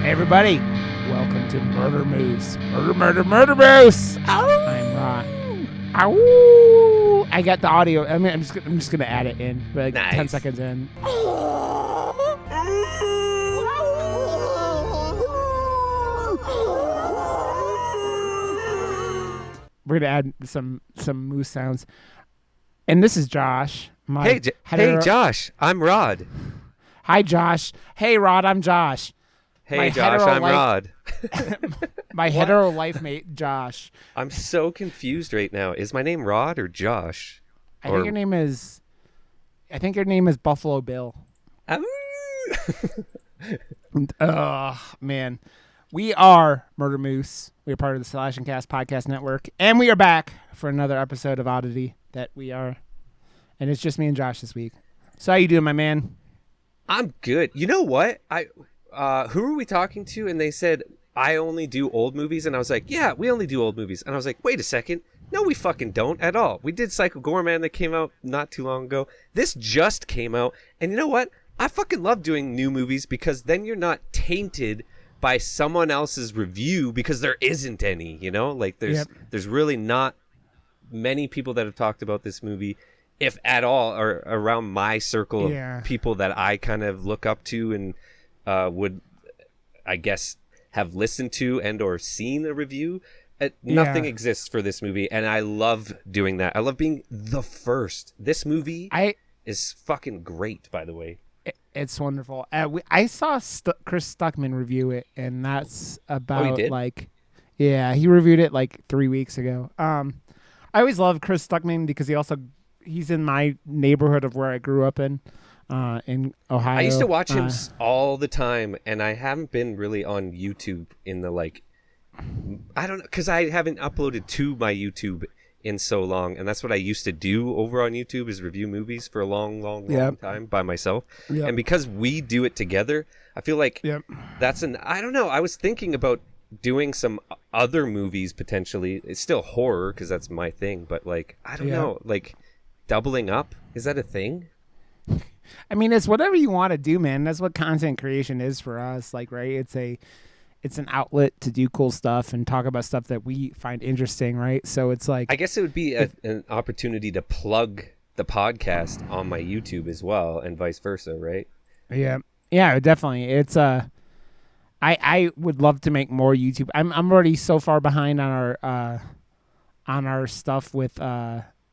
Everybody, welcome to Murder Moose. Murder Moose. Ow. I'm Ron. Ow. I got the audio. I'm just gonna add it in, like nice. 10 seconds in. We're gonna add some moose sounds. And this is Josh. Hey Josh, I'm Rod. Hi Josh. Hey Rod, I'm Josh. Hey Josh, I'm Rod. My hetero life mate, Josh. I'm so confused right now. Is my name Rod or Josh? I think your name is Buffalo Bill. Man. We are Murder Moose. We are part of the Slash and Cast Podcast Network. And we are back for another episode of Oddity and it's just me and Josh this week. So how you doing, my man? I'm good. You know what? Who were we talking to? And they said, I only do old movies. And I was like, yeah, we only do old movies. And I was like, wait a second. No, we fucking don't at all. We did Psycho Goreman that came out not too long ago. This just came out. And you know what? I fucking love doing new movies because then you're not tainted by someone else's review because there isn't any, you know? Like there's really not many people that have talked about this movie, if at all, or around my circle of people that I kind of look up to and would, I guess, have listened to and or seen a review. Nothing exists for this movie, and I love doing that. I love being the first. This movie is fucking great, by the way. It's wonderful. I saw Chris Stuckman review it, and that's about he reviewed it like 3 weeks ago. I always love Chris Stuckman because he's in my neighborhood of where I grew up in Ohio. I used to watch him all the time, and I haven't been really on YouTube in the I don't know, because I haven't uploaded to my YouTube in so long, and that's what I used to do over on YouTube, is review movies for a long time by myself. And because we do it together, I feel like that's I don't know, I was thinking about doing some other movies potentially. It's still horror because that's my thing, but I don't know, doubling up, is that a thing? I mean, it's whatever you want to do, man. That's what content creation is for us, right? It's an outlet to do cool stuff and talk about stuff that we find interesting, right? So it's I guess it would be an opportunity to plug the podcast on my YouTube as well, and vice versa, right? Yeah, definitely. It's I would love to make more YouTube. I'm already so far behind on our stuff with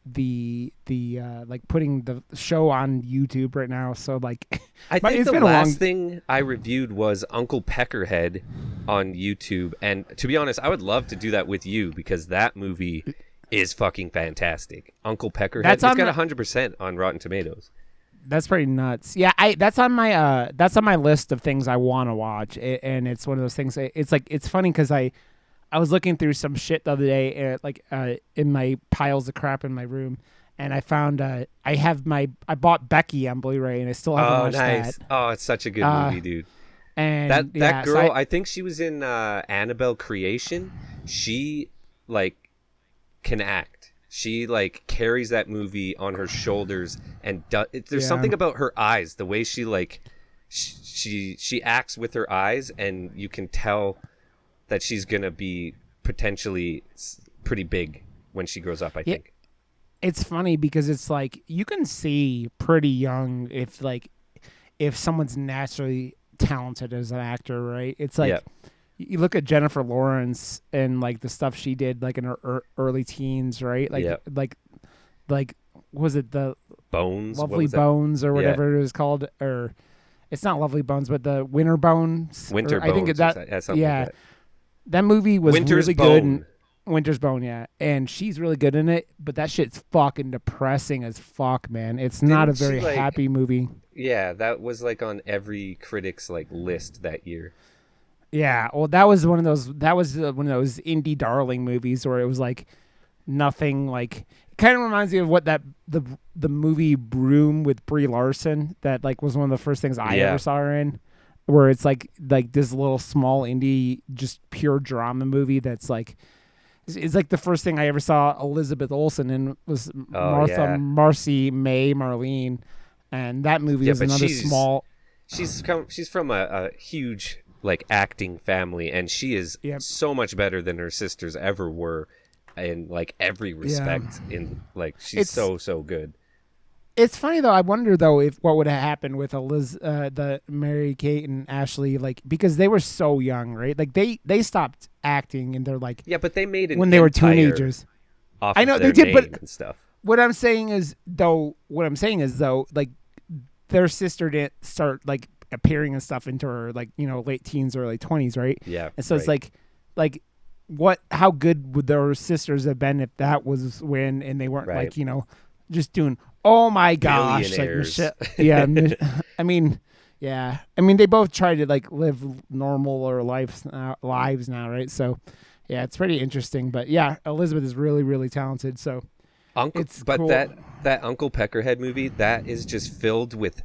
the putting the show on YouTube right now. So I think the last thing I reviewed was Uncle Peckerhead on YouTube, and to be honest, I would love to do that with you because that movie is fucking fantastic. Uncle Peckerhead, it's got 100% on Rotten Tomatoes. That's pretty nuts. Yeah, that's on my list of things I want to watch, and it's one of those things. It's funny because I was looking through some shit the other day, in my piles of crap in my room, and I found I bought Becky on Blu-ray, and I still haven't watched that. Oh, it's such a good movie, dude. And that girl, I think she was in Annabelle Creation. She can act. She carries that movie on her shoulders, and there's something about her eyes, the way she she acts with her eyes, and you can tell that she's gonna be potentially pretty big when she grows up, I think. It's funny because it's you can see pretty young if someone's naturally talented as an actor, right? It's you look at Jennifer Lawrence and the stuff she did in her early teens, right? Was it the Bones? Lovely Bones or whatever it was called, or it's not Lovely Bones, but the Winter Bones. Winter Bones. I think Like that. That movie was Winter's really Bone. good. And Winter's Bone, yeah. And she's really good in it, but that shit's fucking depressing as fuck, man. It's not a very happy movie. Yeah, that was on every critic's list that year. Yeah, well, that was one of those indie darling movies where it was nothing it kind of reminds me of what the movie Broom with Brie Larson that was one of the first things I ever saw her in. Where it's this little small indie, just pure drama movie that's it's the first thing I ever saw Elizabeth Olsen in was Marcy May Marlene, and that movie is another small. She's from a huge like acting family, and she is Yep. so much better than her sisters ever were in like every Yeah. respect. In like she's It's so good. it's funny though. I wonder though if what would have happened with the Mary Kate and Ashley, like because they were so young, right? Like they stopped acting and they're like Yeah, but they made an when they were empire teenagers. off I of know their they did, name but and stuff. what I'm saying is though, like their sister didn't start like appearing and stuff into her like late teens, early 20s, right? Yeah, And so it's right. like how good would their sisters have been if that was when and they weren't Right. like just doing oh my gosh like Billionaires. Michelle, yeah. I mean, yeah, I mean they both try to like live normal or lives now, right? So yeah, it's pretty interesting, but yeah, Elizabeth is really really talented, so Uncle, it's but cool. that Uncle Peckerhead movie, that is just filled with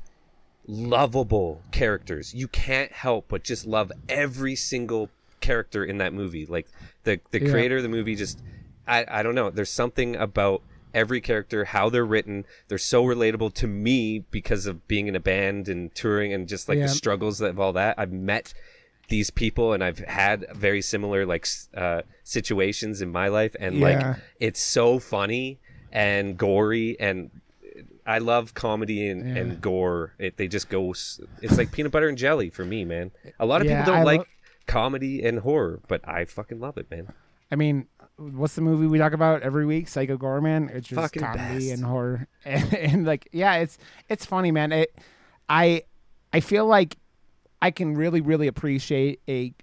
lovable characters. You can't help but just love every single character in that movie. Like the Yeah. creator of the movie just I don't know. There's something about every character, how they're written. They're so relatable to me because of being in a band and touring and just like Yeah. the struggles of all that. I've met these people and I've had very similar like situations in my life, and like Yeah. it's so funny and gory, and I love comedy and gore. They just go. It's like peanut butter and jelly for me, man. A lot of Yeah, people don't I like comedy and horror, but I fucking love it, man. I mean, what's the movie we talk about every week? Psycho Gorman. It's just Fucking comedy best. and horror, and like, yeah, it's funny, man. I feel like I can really, really appreciate a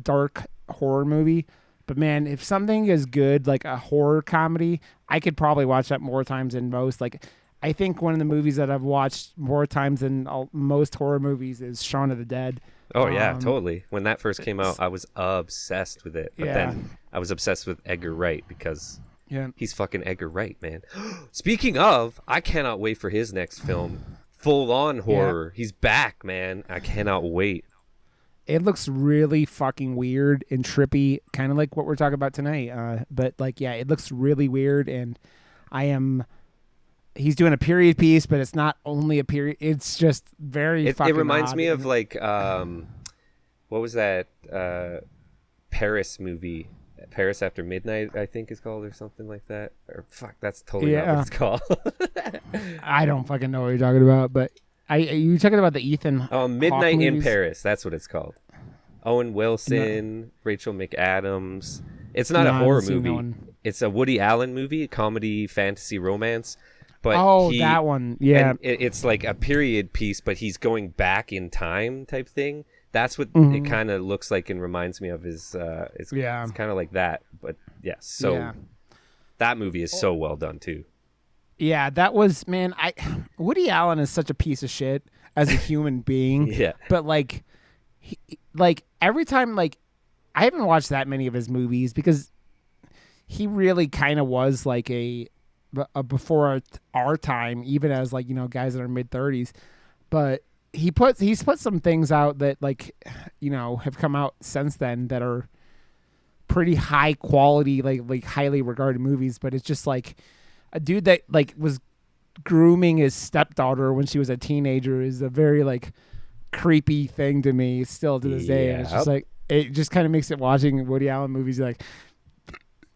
dark horror movie, but man, if something is good like a horror comedy, I could probably watch that more times than most. Like, I think one of the movies that I've watched more times than most horror movies is Shaun of the Dead. Oh yeah, totally. When that first came out, it's- I was obsessed with it. But Yeah. then I was obsessed with Edgar Wright because Yeah. he's fucking Edgar Wright, man. Speaking of, I cannot wait for his next film. Full on horror. He's back, man. I cannot wait. It looks really fucking weird and trippy, kind of like what we're talking about tonight. But like, yeah, it looks really weird, and he's doing a period piece, but it's not only a period. It's just very It fucking reminds odd. me of like what was that Paris movie? Paris After Midnight, I think is called, or something like that. Or fuck, that's totally not what it's called. I don't fucking know what you're talking about, but you talking about the Ethan Midnight Hawke in movies? Paris. That's what it's called. Owen Wilson, Rachel McAdams. It's not a No, I horror haven't seen that movie. one. It's a Woody Allen movie, comedy, fantasy, romance. But That one, yeah. and it's like a period piece, but he's going back in time type thing. That's what Mm-hmm. it kind of looks like and reminds me of. It's kind of like that, but yeah. So Yeah. that movie is so well done too. Yeah, that was, man. Woody Allen is such a piece of shit as a human being. Yeah. But like, like every time, like I haven't watched that many of his movies because he really kind of was like a before our time, even as like guys in our mid-30s. But he's put some things out that like have come out since then that are pretty high quality, like highly regarded movies. But it's just like a dude that like was grooming his stepdaughter when she was a teenager is a very like creepy thing to me still to this day. And it's just like it just kind of makes it watching Woody Allen movies like,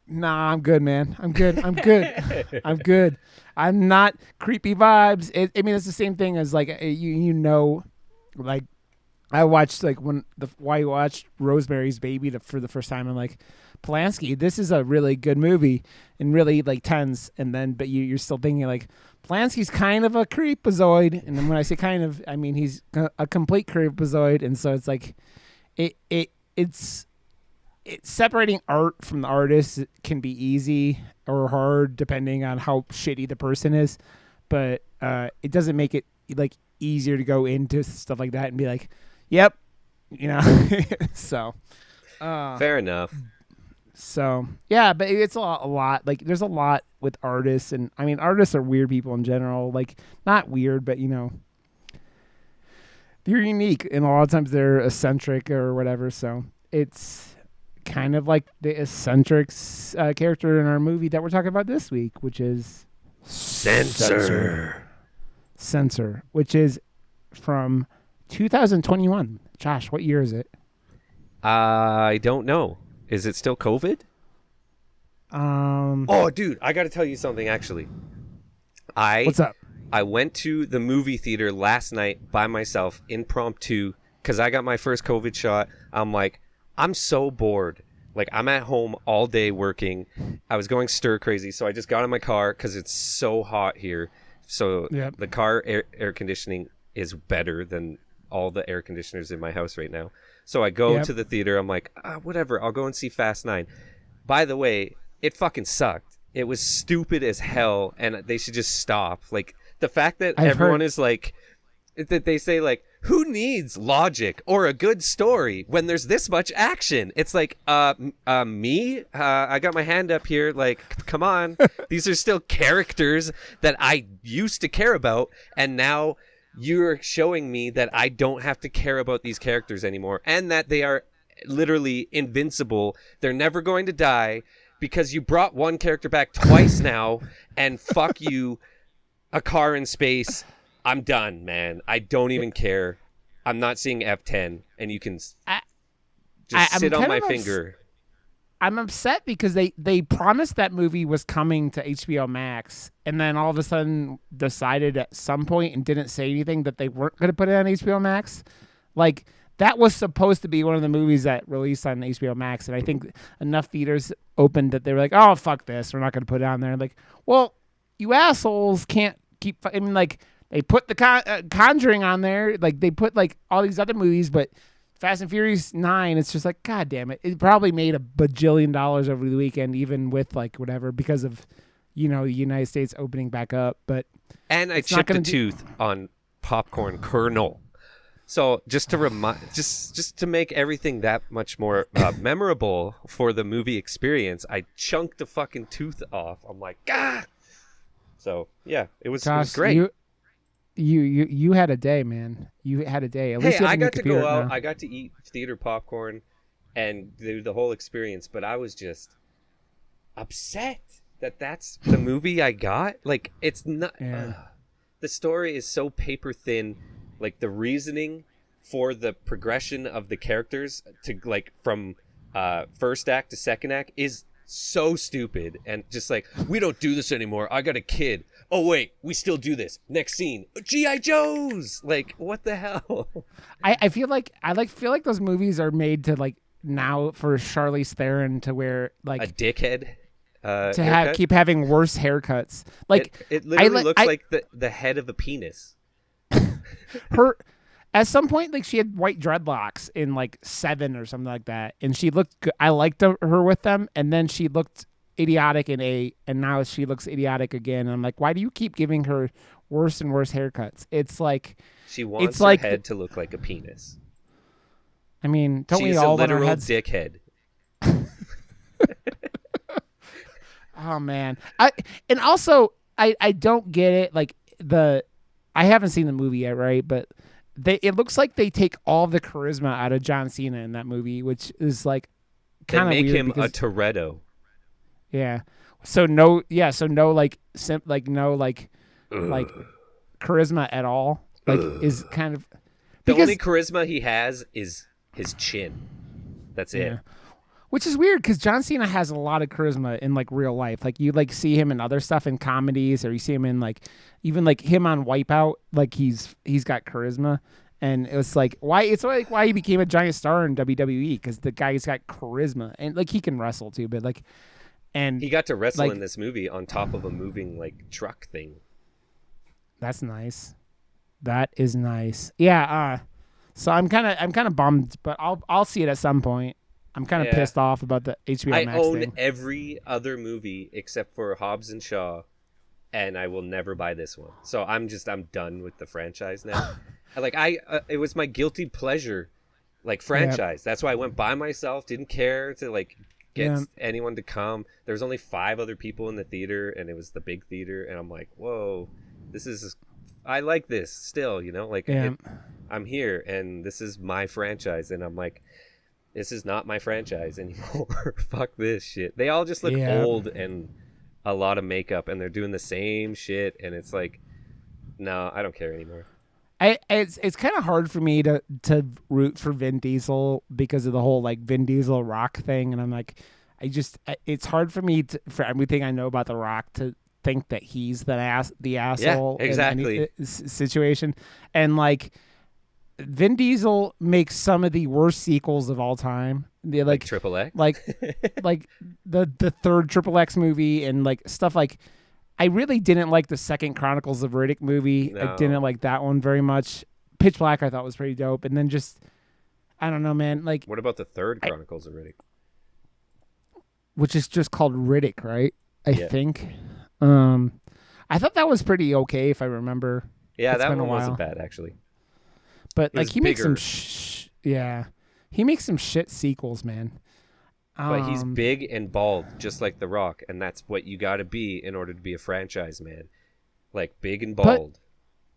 nah, I'm good, man. I'm good. I'm good. I'm good. I'm not creepy vibes. I mean, it's the same thing as like like I watched like why I watched Rosemary's Baby for the first time. I'm like, Polanski, this is a really good movie and really like tense. And then, but you're still thinking like Polanski's kind of a creepazoid. And then when I say kind of, I mean he's a complete creepazoid. And so it's like, it's separating art from the artist can be easy or hard depending on how shitty the person is. But it doesn't make it like easier to go into stuff like that and be like, yep, so Fair enough. so yeah, but it's a lot like there's a lot with artists, and I mean artists are weird people in general, like not weird, but they're unique and a lot of times they're eccentric or whatever. So it's kind of like the eccentric character in our movie that we're talking about this week, which is Censor. Censor, which is from 2021. Josh, what year is it? I don't know. Is it still COVID? Um, Oh, dude, I got to tell you something. Actually, I what's up? I went to the movie theater last night by myself, impromptu, because I got my first COVID shot. I'm like, I'm so bored. Like, I'm at home all day working. I was going stir crazy, so I just got in my car because it's so hot here. So Yep. the car air conditioning is better than all the air conditioners in my house right now. So I go Yep. to the theater. I'm like, whatever. I'll go and see Fast 9. By the way, it fucking sucked. It was stupid as hell, and they should just stop. Like, the fact that I've everyone heard. is like, that they say like, who needs logic or a good story when there's this much action? It's like, me, I got my hand up here. Like, come on, these are still characters that I used to care about, and now you're showing me that I don't have to care about these characters anymore, and that they are literally invincible. They're never going to die because you brought one character back twice now, and fuck you, A Car in Space. I'm done, man. I don't even care. I'm not seeing F10, and you can I, just I'm sit on kind my of finger. I'm upset because they promised that movie was coming to HBO Max, and then all of a sudden decided at some point and didn't say anything that they weren't going to put it on HBO Max. Like, that was supposed to be one of the movies that released on HBO Max, and I think enough theaters opened that they were like, "Oh, fuck this, we're not going to put it on there." Like, well, you assholes can't keep. I mean, like, they put the Conjuring on there, like they put like all these other movies, but Fast and Furious 9, it's just like, God damn it. It probably made a bajillion dollars over the weekend, even with like whatever, because of, the United States opening back up. But And I it's not chipped a going to do. tooth on popcorn kernel. So just to just to make everything that much more memorable for the movie experience, I chunked a fucking tooth off. I'm like, God. So yeah, it was Josh, great. you had a day, man. You had a day. At Hey, least you have I a new got to computer go out. now. I got to eat theater popcorn and do the whole experience, but I was just upset that that's the movie I got. Like, it's not. Yeah. The story is so paper thin. Like, the reasoning for the progression of the characters to like from first act to second act is so stupid, and just like, we don't do this anymore. I got a kid. Oh wait, we still do this. Next scene, GI Joes. Like, what the hell? I feel like feel like those movies are made to like now for Charlize Theron to wear like A dickhead to haircut? keep having worse haircuts. Like It literally looks I like the head of a penis. her at some point, like, she had white dreadlocks in like 7 or something like that, and she looked good. I liked her with them, and then she looked idiotic in 8, and now she looks idiotic again. And I'm like, why do you keep giving her worse and worse haircuts? It's like, She wants it's her like, head to look like a penis. I mean, don't we She's a all want our literal heads? dickhead. Oh man, and also I don't get it. Like, I haven't seen the movie yet, right? But it looks like they take all the charisma out of John Cena in that movie, which is like They kind of make weird him a because, Toretto. yeah. So no, yeah. So no, like no, like charisma at all. Like, is kind of The because only charisma he has is his chin. That's it. yeah. Which is weird because John Cena has a lot of charisma in like real life. Like, you like see him in other stuff in comedies, or you see him in like even like him on Wipeout. Like, he's got charisma, and it's like why he became a giant star in WWE, because the guy's got charisma, and like he can wrestle too. But like, and He got to wrestle like, in this movie on top of a moving like truck thing. that's nice. That is nice. Yeah. So I'm kind of bummed, but I'll see it at some point. I'm kind of Yeah. pissed off about the HBO I Max own thing. every other movie except for Hobbs and Shaw, and I will never buy this one. So I'm done with the franchise now. It was my guilty pleasure, like, franchise. That's why I went by myself. Didn't care to like get Yeah. anyone to come. There was only 5 other people in the theater, and it was the big theater. And I'm like, whoa, I like this still. Like, Yeah. I'm here, and this is my franchise, and I'm like, this is not my franchise anymore. Fuck this shit. They all just look Yeah. old and a lot of makeup, and they're doing the same shit, and it's like, no, I don't care anymore. it's kind of hard for me to root for Vin Diesel because of the whole like Vin Diesel Rock thing, and I'm like, it's hard for me for everything I know about the Rock to think that he's the Yeah, asshole in any exactly. situation, and like Vin Diesel makes some of the worst sequels of all time. They Like Triple X. like like the third Triple X movie and like stuff like I really didn't like the second Chronicles of Riddick movie. I didn't No. like that one very much. Pitch Black I thought was pretty dope, and then just I don't know, man. Like, What about the third Chronicles already? which is just called Riddick, right? I Yeah. think. Um, I thought that was pretty okay if I remember. Yeah, It's that been a one wasn't while, bad actually. but It like was he makes some bigger, yeah, he makes some shit sequels, man. but he's Um, big and bald, just like The Rock, and that's what you got to be in order to be a franchise man. Like big and but bald.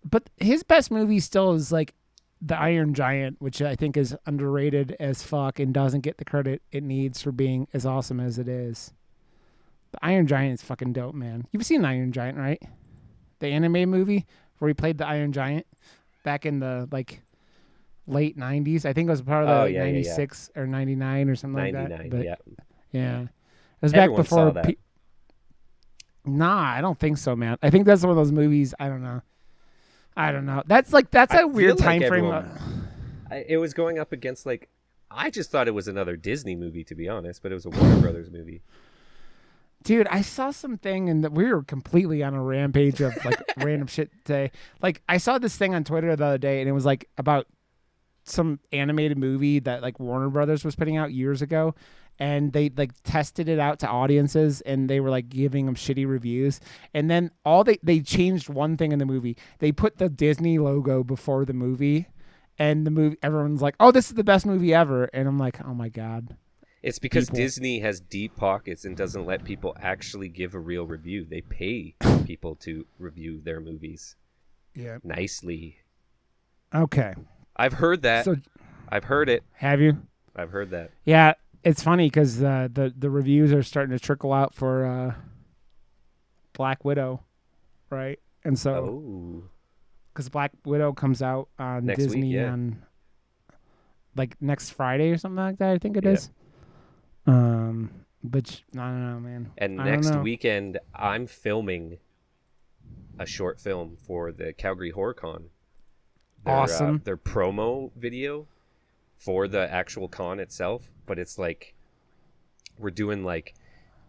but his best movie still is like the Iron Giant, which I think is underrated as fuck and doesn't get the credit it needs for being as awesome as it is. The Iron Giant is fucking dope, man. You've seen the Iron Giant, right? The anime movie where he played the Iron Giant back in the like late '90s. I think it was part of Oh the yeah, yeah, yeah. '96 or '99 or something like that. 99. But Yeah, yeah, it was back everyone saw before. that. Nah, I don't think so, man. I think that's one of those movies. I don't know. I don't know. That's I a weird feel like time frame. everyone. It was going up against like. I just thought it was another Disney movie, to be honest, but it was a Warner Brothers movie. Dude, I saw something and we were completely on a rampage of like random shit today. Like I saw this thing on Twitter the other day and it was like about some animated movie that like Warner Brothers was putting out years ago, and they like tested it out to audiences and they were like giving them shitty reviews, and then they changed one thing in the movie. They put the Disney logo before the movie, and the movie everyone's like, "Oh, this is the best movie ever," and I'm like, "Oh my god, It's because people." Disney has deep pockets and doesn't let people actually give a real review. They pay people to review their movies Yeah. nicely. Okay. I've heard that. So I've heard it. have you? I've heard that. Yeah, it's funny because the reviews are starting to trickle out for Black Widow, right? And so Oh, because Black Widow comes out on next week, Disney yeah. on like next Friday or something like that. I think it Yeah. is. But I don't know, man. And I don't next know. weekend, I'm filming a short film for the Calgary Horror Con. Awesome. Their promo video for the actual con itself, but it's like we're doing like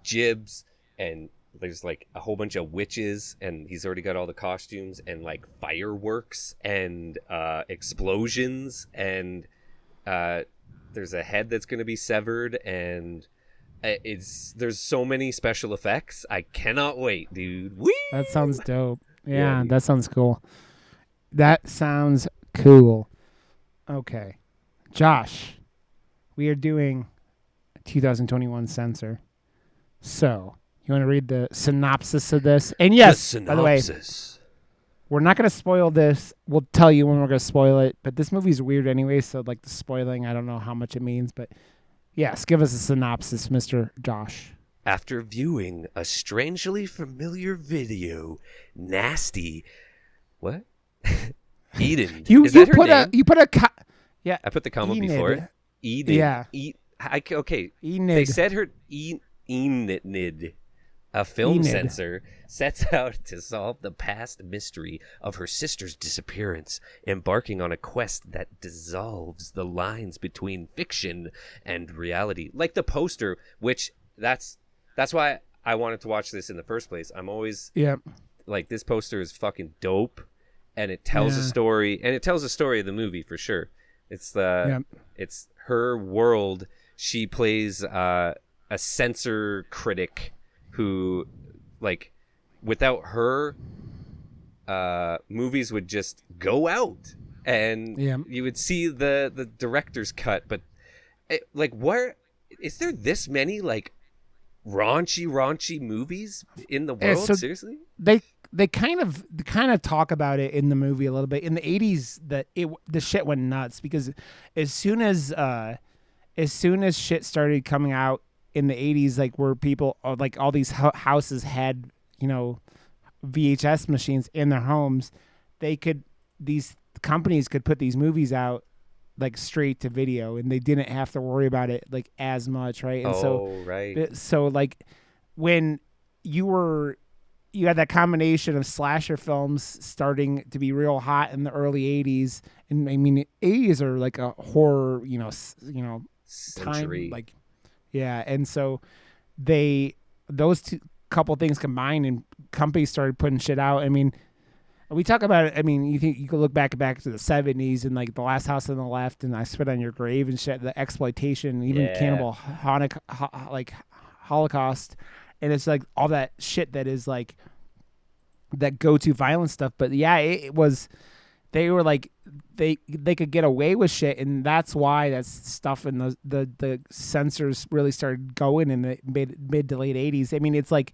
jibs and there's like a whole bunch of witches and he's already got all the costumes and like fireworks and explosions and there's a head that's going to be severed and there's so many special effects. I cannot wait, dude. Whee! That sounds dope. Yeah, Yeah, dude. that sounds cool. That sounds cool. Okay. Josh, we are doing 2021 Censor. So, you want to read the synopsis of this? And yes, by the way, we're not going to spoil this. We'll tell you when we're going to spoil it. But this movie's weird anyway, so like the spoiling, I don't know how much it means. But yes, give us a synopsis, Mr. Josh. After viewing a strangely familiar video, Nasty. What? Eden. Is that her name? Yeah. I put the comma Enid. before it. Eden. Yeah. Okay. Enid. They said her Enid, a film Enid. censor, sets out to solve the past mystery of her sister's disappearance, embarking on a quest that dissolves the lines between fiction and reality. Like the poster, which that's why I wanted to watch this in the first place. I'm always Yeah. like, this poster is fucking dope, and it tells a story, and it tells a story of the movie for sure. It's it's her world. She plays a censor critic who, like, without her, movies would just go out, and you would see the director's cut. But like, where is there this many like raunchy movies in the world? So Seriously? They kind of talk about it in the movie a little bit. In the 80s, the shit went nuts because as soon as shit started coming out in the 80s, like where people like all these houses had, VHS machines in their homes, they could these companies could put these movies out like straight to video, and they didn't have to worry about it like as much, right? And so Oh, right. like when you were you had that combination of slasher films starting to be real hot in the early 80s, and I mean 80s are like a horror, time, Century. like, yeah. And so they those two couple things combined, and companies started putting shit out. I mean, we talk about it. I mean, you think you could look back to the 70s and like The Last House on the Left and I Spit on Your Grave and shit, the exploitation, even Yeah. like Holocaust, and it's like all that shit that is like that go to violent stuff. But yeah, it was they were like they could get away with shit, and that's why that stuff in the censors really started going in the mid to late 80s. I mean, it's like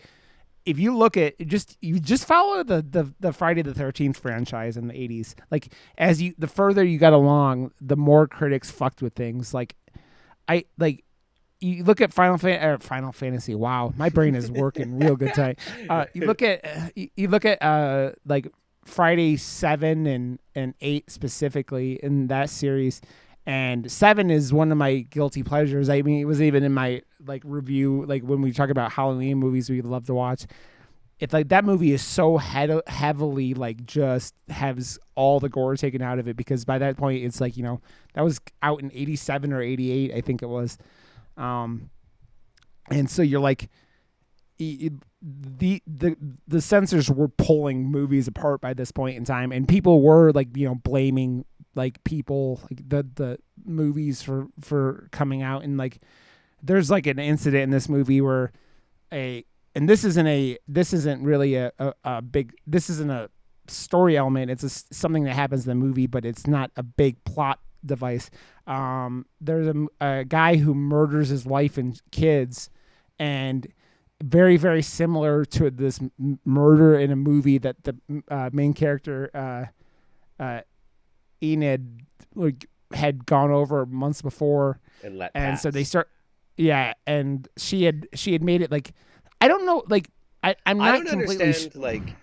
if you look at you just follow the Friday the 13th franchise in the 80s, like as you the further you got along, the more critics fucked with things. Like I like you look at Final Fantasy. Wow, my brain is working real good tonight. You look at like Friday 7 and 8 specifically in that series. And 7 is one of my guilty pleasures. I mean, it was even in my like review, like when we talk about Halloween movies we love to watch. It's like that movie is so heavily like just has all the gore taken out of it, because by that point it's like, that was out in 87 or 88, I think it was. And so you're like, the censors were pulling movies apart by this point in time, and people were like, blaming like people like the movies for coming out. And like there's like an incident in this movie where this isn't really a big, this isn't a story element, it's something that happens in the movie, but it's not a big plot device. There's a guy who murders his wife and kids, and very, very similar to this murder in a movie that the main character Enid like had gone over months before, And let and pass. so they start, yeah, and she had made it like, I don't know, like I'm I not don't completely understand. Like,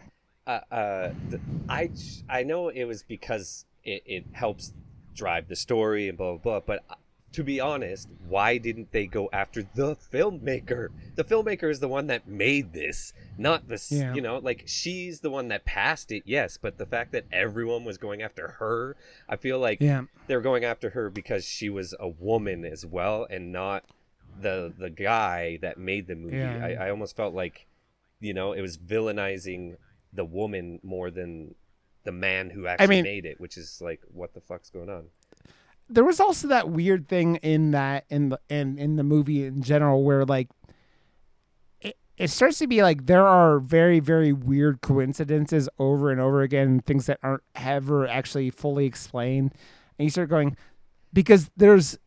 I know it was because it helps drive the story and blah blah blah. But to be honest, why didn't they go after the filmmaker? The filmmaker is the one that made this, not this. Yeah. Like she's the one that passed it. Yes, but the fact that everyone was going after her, I feel like Yeah. they were going after her because she was a woman as well, and not the guy that made the movie. Yeah. I almost felt like, it was villainizing the woman more than the man who actually made it, which is like, what the fuck's going on? There was also that weird thing in the movie in general where like it starts to be like there are very, very weird coincidences over and over again, things that aren't ever actually fully explained, and you start going, because there's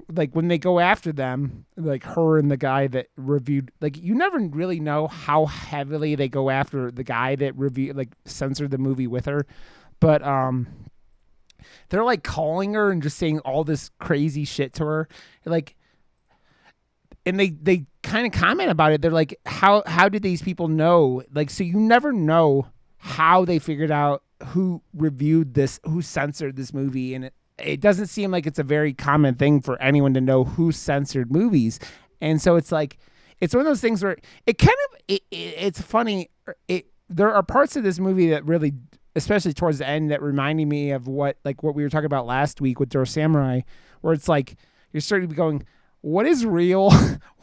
like when they go after them, like her and the guy that reviewed, like you never really know how heavily they go after the guy that reviewed, like censored the movie with her, but they're like calling her and just saying all this crazy shit to her, like, and they kind of comment about it. They're like, how did these people know? Like, so you never know how they figured out who reviewed this, who censored this movie, and it doesn't seem like it's a very common thing for anyone to know who censored movies. And so it's like, it's one of those things where it kind of it's funny. There are parts of this movie that really, especially towards the end, that reminded me of what we were talking about last week with Door Samurai, where it's like you're starting to be going, what is real,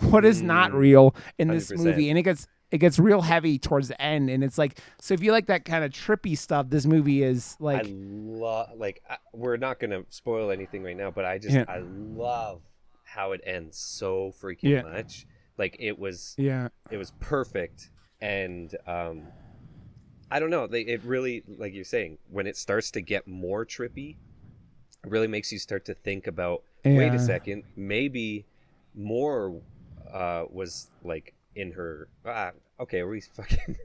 what is not real in this 100%. movie, and it gets real heavy towards the end, and it's like, so if you like that kind of trippy stuff, this movie is like, we're not gonna spoil anything right now, but I love how it ends so freaking much. Like it was perfect, and I don't know, it really, like you're saying, when it starts to get more trippy, it really makes you start to think about, wait a second, maybe more was like in her. Okay, are we fucking?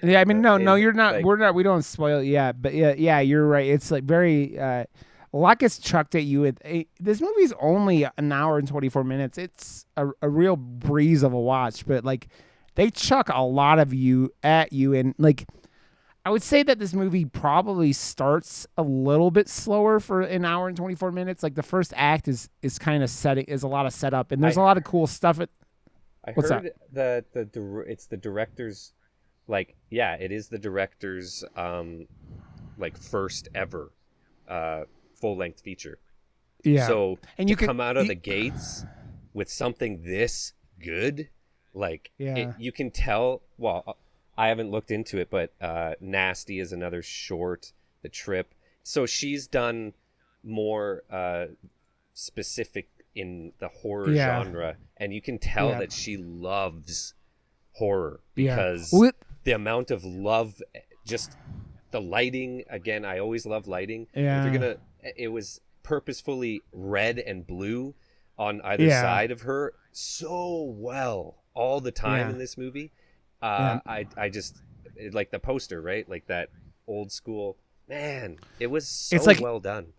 Yeah, I mean, no, you're not. Like, we don't spoil it yet, but yeah, you're right. It's like very. A lot gets chucked at you. This movie's only an hour and 24 minutes. It's a real breeze of a watch, but like they chuck a lot of you at you, and like I would say that this movie probably starts a little bit slower for an hour and 24 minutes. Like the first act is kind of setting is a lot of setup, and there's a I lot of cool stuff. I What's that? heard it's the director's, like, yeah, it is the director's like first ever full length feature. Yeah, So and to you could, come out of the gates with something this good, like yeah, you can tell. Well, I haven't looked into it, but Nasty is another short. The Trip. So she's done more specific in the horror yeah, genre, and you can tell yeah, that she loves horror yeah. because With, the amount of love, just the lighting. Again, I always love lighting. If you're yeah, gonna, it was purposefully red and blue on either yeah, side of her so well all the time yeah, in this movie. yeah. I just like the poster, right? Like that old school, man. It was It's so like well done.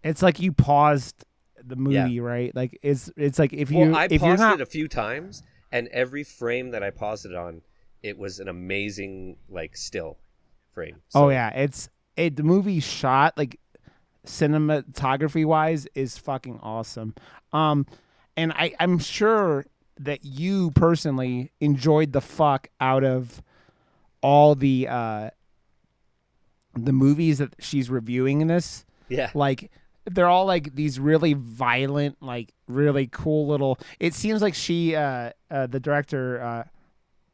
it's like you paused the Yeah. movie, right? Like it's like Well, I if you're paused not. it a few times, and every frame that I paused it on, it was an amazing like still frame. Oh So yeah, the movie shot like cinematography wise is fucking awesome. Um, and I'm sure that you personally enjoyed the fuck out of all the movies that she's reviewing in this. yeah, Like they're all like these really violent, like really cool little. It seems like she, the director,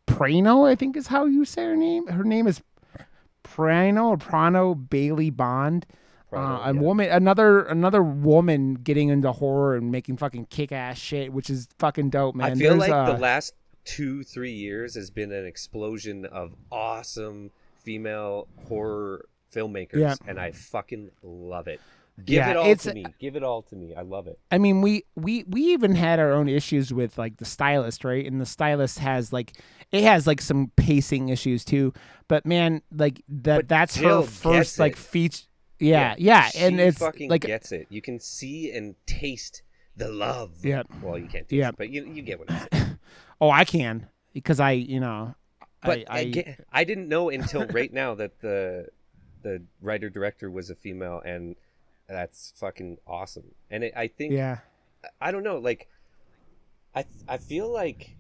Prano, I think is how you say her name. Her name is Prano or Prano Bailey Bond. Prano, A yeah. woman, another woman getting into horror and making fucking kick ass shit, which is fucking dope, I man. feel There's like the last 2-3 years has been an explosion of awesome female horror yeah, filmmakers, and I fucking love it. Give yeah. it all It's to me. Give it all to me. I love it. I mean, we even had our own issues with like the stylist, right? And the stylist has like it has like some pacing issues too. But man, like But that's her Jill first gets like it. feature. Yeah, Yeah, yeah, and she it's fucking like gets it. You can see and taste the love. yeah, Well, you can't taste yeah. it, but you get what I'm saying. Oh, I can because But I again, I didn't know until right now that the writer director was a female, and that's fucking awesome. And I think yeah, I don't know, like I feel like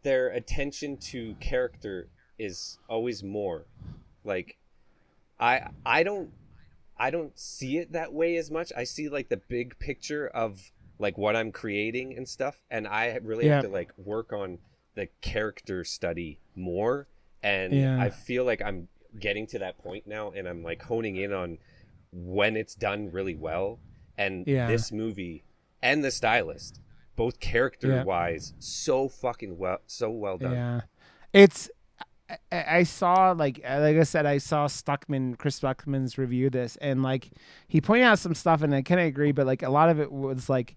their attention to character is always more. Like I don't see it that way as much. I see like the big picture of like what I'm creating and stuff, and I really have yeah, to like work on the character study more. And I yeah, feel like I'm getting to that point now, and I'm like honing in on when it's done really well. And yeah, this movie and the stylist, both character yeah, wise, so fucking well, so well done. yeah. It's I saw like I said, I saw Chris Stuckman's review this, and like he pointed out some stuff, and I kind of agree, but like a lot of it was like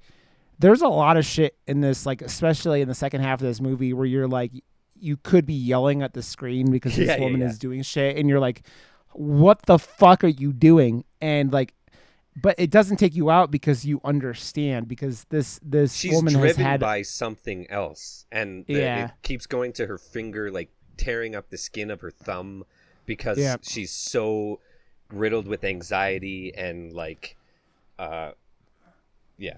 there's a lot of shit in this, like especially in the second half of this movie, where you're like you could be yelling at the screen because Yeah, this yeah, woman yeah. is doing shit, and you're like, what the fuck are you doing? And like, but it doesn't take you out because you understand because this She's woman has driven had by something else, and it yeah, keeps going to her finger, like tearing up the skin of her thumb because yeah. she's so riddled with anxiety and like yeah.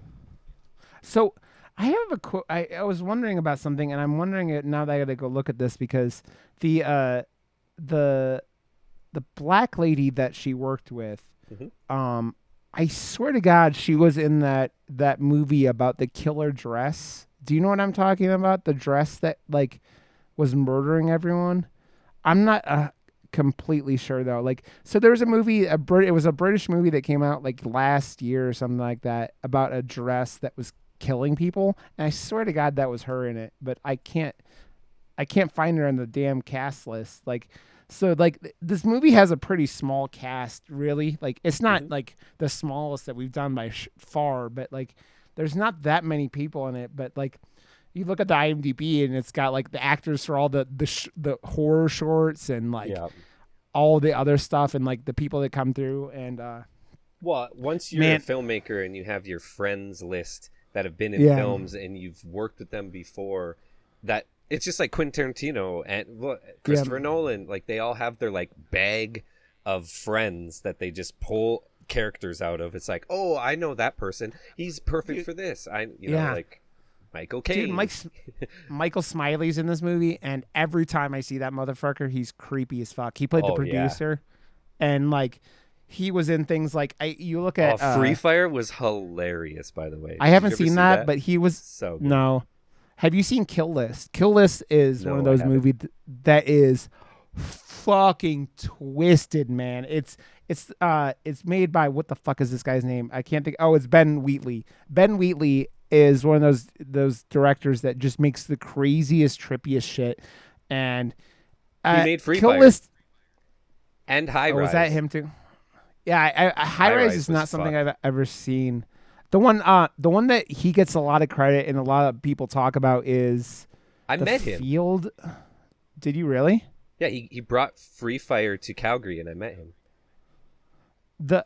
So I have a quote. I was wondering about something, and I'm wondering it now that I got to go look at this because the uh, the the black lady that she worked with, Hmm. um, I swear to God, she was in that movie about the killer dress. Do you know what I'm talking about? The dress that like was murdering everyone. I'm not completely sure though. Like, so there was a movie, it was a British movie that came out like last year or something like that about a dress that was killing people, and I swear to God that was her in it, but I can't find her on the damn cast list. Like, so like this movie has a pretty small cast, really. Like, it's not Hmm. like the smallest that we've done by far, but like there's not that many people in it, but like you look at the IMDb and it's got like the actors for all the horror shorts and like Yeah. all the other stuff and like the people that come through and Well, once you're a man, filmmaker and you have your friends list that have been in yeah, films and you've worked with them before, that it's just like Quentin Tarantino and Yeah, Christopher Nolan. Like they all have their like bag of friends that they just pull characters out of. It's like, oh, I know that person. He's perfect dude, for this. yeah, Like Michael dude. Caine. Michael Smiley's in this movie, and every time I see that motherfucker, he's creepy as fuck. He played the Oh yeah. producer, and like he was in things like you look Oh, at Free Fire was hilarious, by the way. I Did haven't you ever seen see that, that? but he was So good. no. Have you seen Kill List? Kill List is one of No, I those haven't. movies that is fucking twisted, man. It's made by what the fuck is this guy's name? I can't think. Oh, it's Ben Wheatley. Ben Wheatley is one of those directors that just makes the craziest, trippiest shit. And He made Free Kill Fire List. and High Oh, was that Rise. him too? Yeah, High High Rise Rise is was not something fucked. I've ever seen. The one that he gets a lot of credit and a lot of people talk about is I the met him. Field. Did you really? Yeah, he brought Free Fire to Calgary, and I met him. The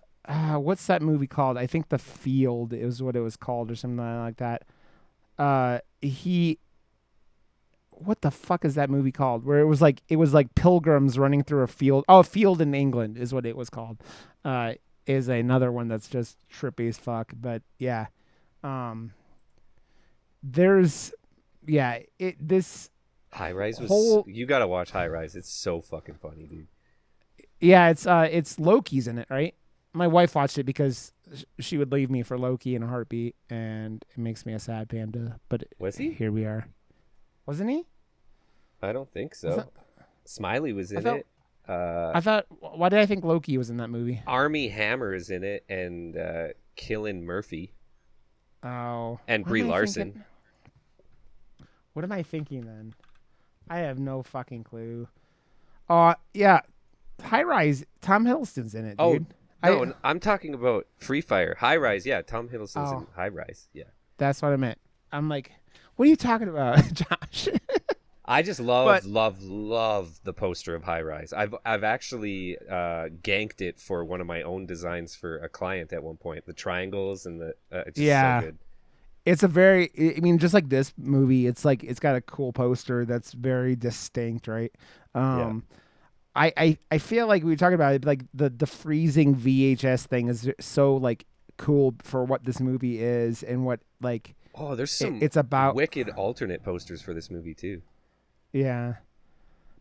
what's that movie called? I think The Field is what it was called or something like that. He what the fuck is that movie called? Where it was like pilgrims running through a field. Oh, a field in England is what it was called. Is another one that's just trippy as fuck. But yeah, um, there's yeah it this High Rise was. whole You gotta watch High Rise. It's so fucking funny, dude. yeah it's Loki's in it, right? My wife watched it because she would leave me for Loki in a heartbeat, and it makes me a sad panda. But Was he? here we are. Wasn't he? I don't think I so. thought, Smiley was I in thought it. I thought. Why did I think Loki was in that movie? Army Hammer is in it, and Killian Murphy Oh, and what Brie am I Larson. thinking? What am I thinking then? I have no fucking clue. Yeah, High Rise. Tom Hiddleston's in it, Oh dude. no, I'm talking about Free Fire. High Rise, yeah. Tom Hiddleston's Oh, in High Rise, yeah. that's what I meant. I'm like, what are you talking about, Josh? I just But love the poster of High Rise. I've actually ganked it for one of my own designs for a client at one point. The triangles and the it's just so yeah, good. it's a very. I mean, just like this movie, it's like it's got a cool poster that's very distinct, right? Yeah, Um, I feel like we were talking about it, like the freezing VHS thing is so like cool for what this movie is and what like oh, there's some it's about. wicked alternate posters for this movie too. Yeah,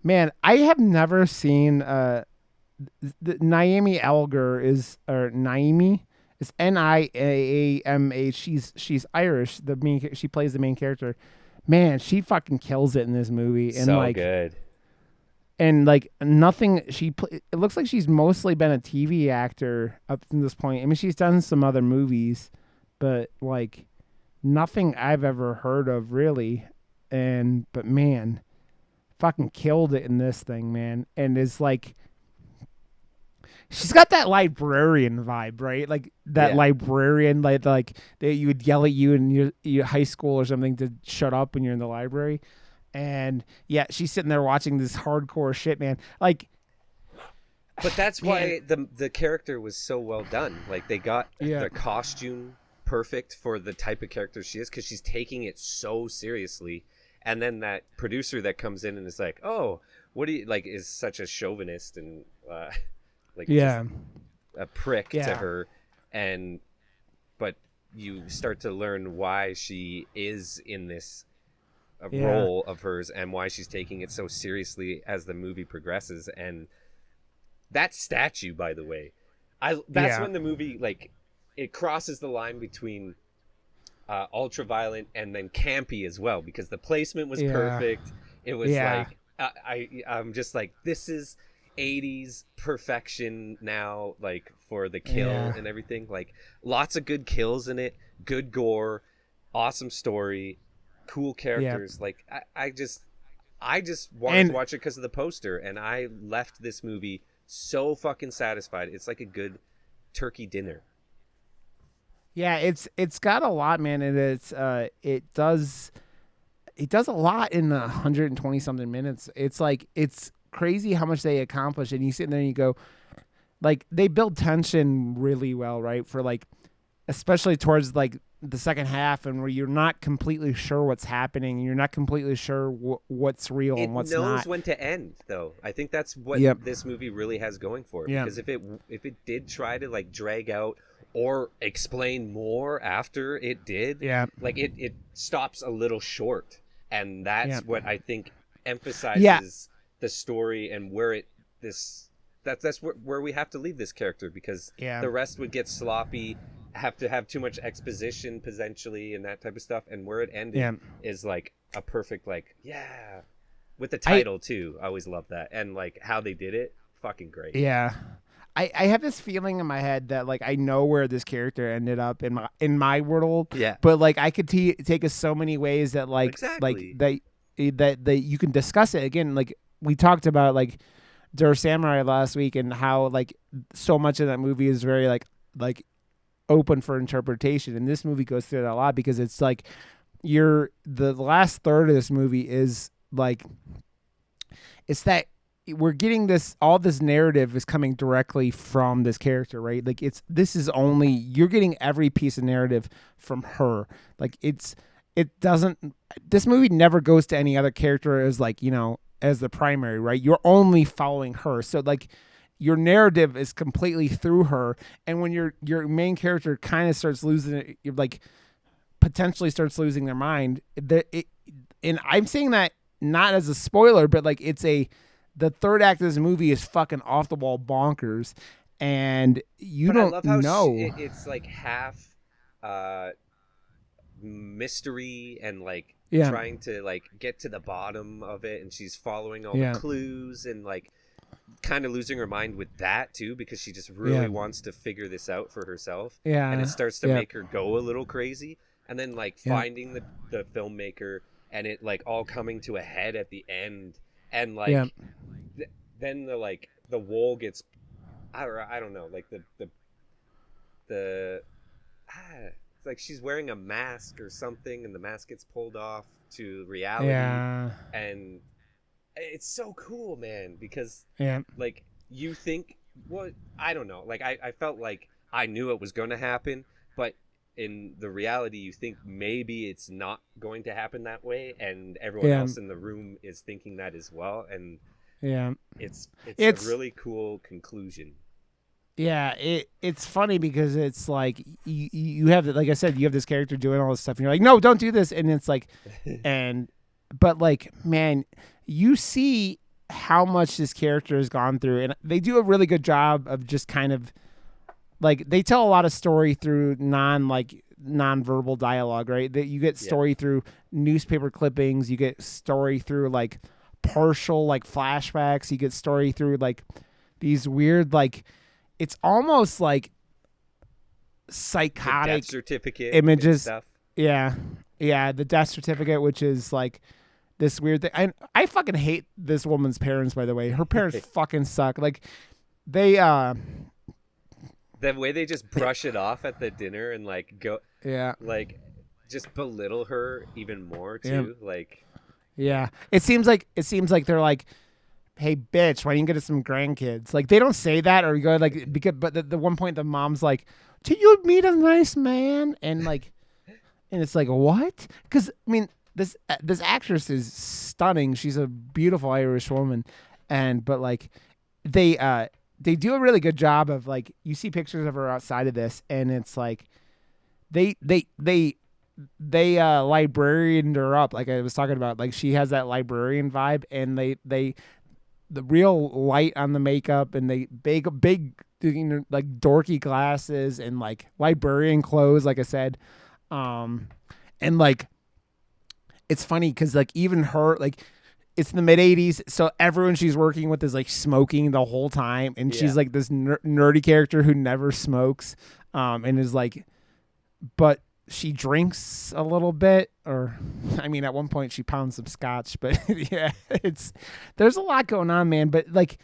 man, I have never seen Naomi Alger is or Naomi is Niaama. She's Irish. She plays the main character. Man, she fucking kills it in this movie, So good. and like nothing. It looks like she's mostly been a TV actor up to this point. I mean, she's done some other movies, but like nothing I've ever heard of really. But man, fucking killed it in this thing, man. And is like she's got that librarian vibe, right? Like that Yeah. librarian, like that you would yell at you in your high school or something to shut up when you're in the library. And yeah, she's sitting there watching this hardcore shit, man. Like, But that's man, why the character was so well done. Like they got yeah, the costume perfect for the type of character she is because she's taking it so seriously. And then that producer that comes in and is like, "Oh, what do you like?" is such a chauvinist and like just yeah, a prick to yeah, her. And but you start to learn why she is in this yeah, role of hers and why she's taking it so seriously as the movie progresses. And that statue, by the way, that's yeah, when the movie like it crosses the line between ultra violent and then campy as well because the placement was yeah, perfect. It was yeah, like I'm just like this is 80s perfection now, like for the kill yeah, and everything. Like lots of good kills in it, good gore, awesome story, cool yeah. characters. Like I just wanted to And watch it because of the poster, and I left this movie so fucking satisfied. It's like a good turkey dinner. yeah, it's got a lot, man, and it does a lot in 120 something minutes. It's like it's crazy how much they accomplish, and you sit there and you go, like they build tension really well, right? For like especially towards like the second half, and where you're not completely sure what's happening, you're not completely sure what's real and It what's knows not. when to end, though. I think that's what Yep. this movie really has going for it. Yep. Because if it did try to like drag out or explain more after it did, Yeah. like it stops a little short, and that's Yeah. what I think Yeah. emphasizes the story and where it this that's where we have to leave this character, because Yeah. the rest would get sloppy, have to have too much exposition potentially and that type of stuff, and where it ended Yeah. is like a perfect, like, yeah, with the I title too. I always love that, and like how they did it, fucking great. Yeah. I have this feeling in my head that like I know where this character ended up in my world, Yeah, but like I could take us so many ways that like exactly. that you can discuss it again. Like we talked about like Der Samurai last week, and how like so much of that movie is very like open for interpretation, and this movie goes through that a lot, because it's like the last third of this movie is like it's that we're getting all this narrative is coming directly from this character, right? Like this is only, you're getting every piece of narrative from her. Like it doesn't, this movie never goes to any other character as like, as the primary, right? You're only following her. So like your narrative is completely through her. And when your main character kind of starts losing it, you're like potentially starts losing their mind, and I'm saying that not as a spoiler, but like the third act of this movie is fucking off the wall bonkers, and you But I don't love how know. it's like half uh mystery and like Yeah, trying to like get to the bottom of it, and she's following all the yeah, clues and like kind of losing her mind with that too, because she just yeah, really wants to figure this out for herself, and it yeah, starts to yeah, make her go a little crazy, and then like yeah, finding the filmmaker, and it like all coming to a head at the end, and yeah, like then the like the wool gets, I don't know, like the it's like she's wearing a mask or something, and the mask gets pulled off to reality, yeah, and it's so cool, man, because yeah, like you think, well, I don't know, like I felt like I knew it was going to happen, but in the reality you think maybe it's not going to happen that way, and everyone yeah, else in the room is thinking that as well, and yeah. it's a It's really cool conclusion. Yeah, it's funny because it's like you have, like I said, you have this character doing all this stuff, and you're like, no, don't do this, and it's like, and but like, man, you see how much this character has gone through, and they do a really good job of just kind of like, they tell a lot of story through non-verbal dialogue, right? That you get Yeah, story through newspaper clippings, you get story through like partial like flashbacks, you get story through like these weird like, it's almost like the death psychotic certificate and images. stuff. Yeah. Yeah. The death certificate, which is like this weird thing. I fucking hate this woman's parents, by the way. Her parents fucking suck. Like they, The way they just brush it off at the dinner and like go, yeah. like just belittle her even more Yeah. too, like Yeah. It seems like they're like, hey bitch, why don't you get us some grandkids? Like they don't say that, or you go like, because but the one point the mom's like, did you meet a nice man? And like, and it's like, what? Because I mean, this actress is stunning. She's a beautiful Irish woman, and but like they do a really good job of like, you see pictures of her outside of this, and it's like they they they they librarianed her up, like I was talking about. Like she has that librarian vibe, and they the real light on the makeup, and they big like dorky glasses, and like librarian clothes, like I said. um and like it's funny because like even her, like it's the mid 80s, so everyone she's working with is like smoking the whole time, and yeah. she's like this nerdy character who never smokes, and is like, but she drinks a little bit, or I mean at one point she pounds some scotch, but yeah, there's a lot going on, man. But like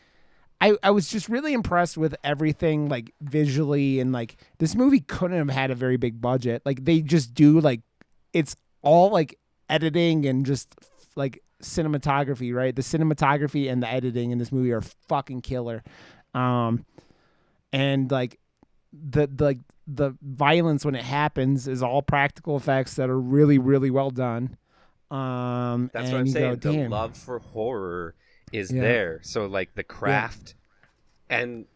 I was just really impressed with everything, like visually, and like this movie couldn't have had a very big budget. Like they just do like, it's all like editing and just like cinematography, right? The cinematography and the editing in this movie are fucking killer. And like like the violence when it happens is all practical effects that are really really well done. That's what I'm And you go, saying. The damn, love for horror is yeah, there. So like the yeah, craft, and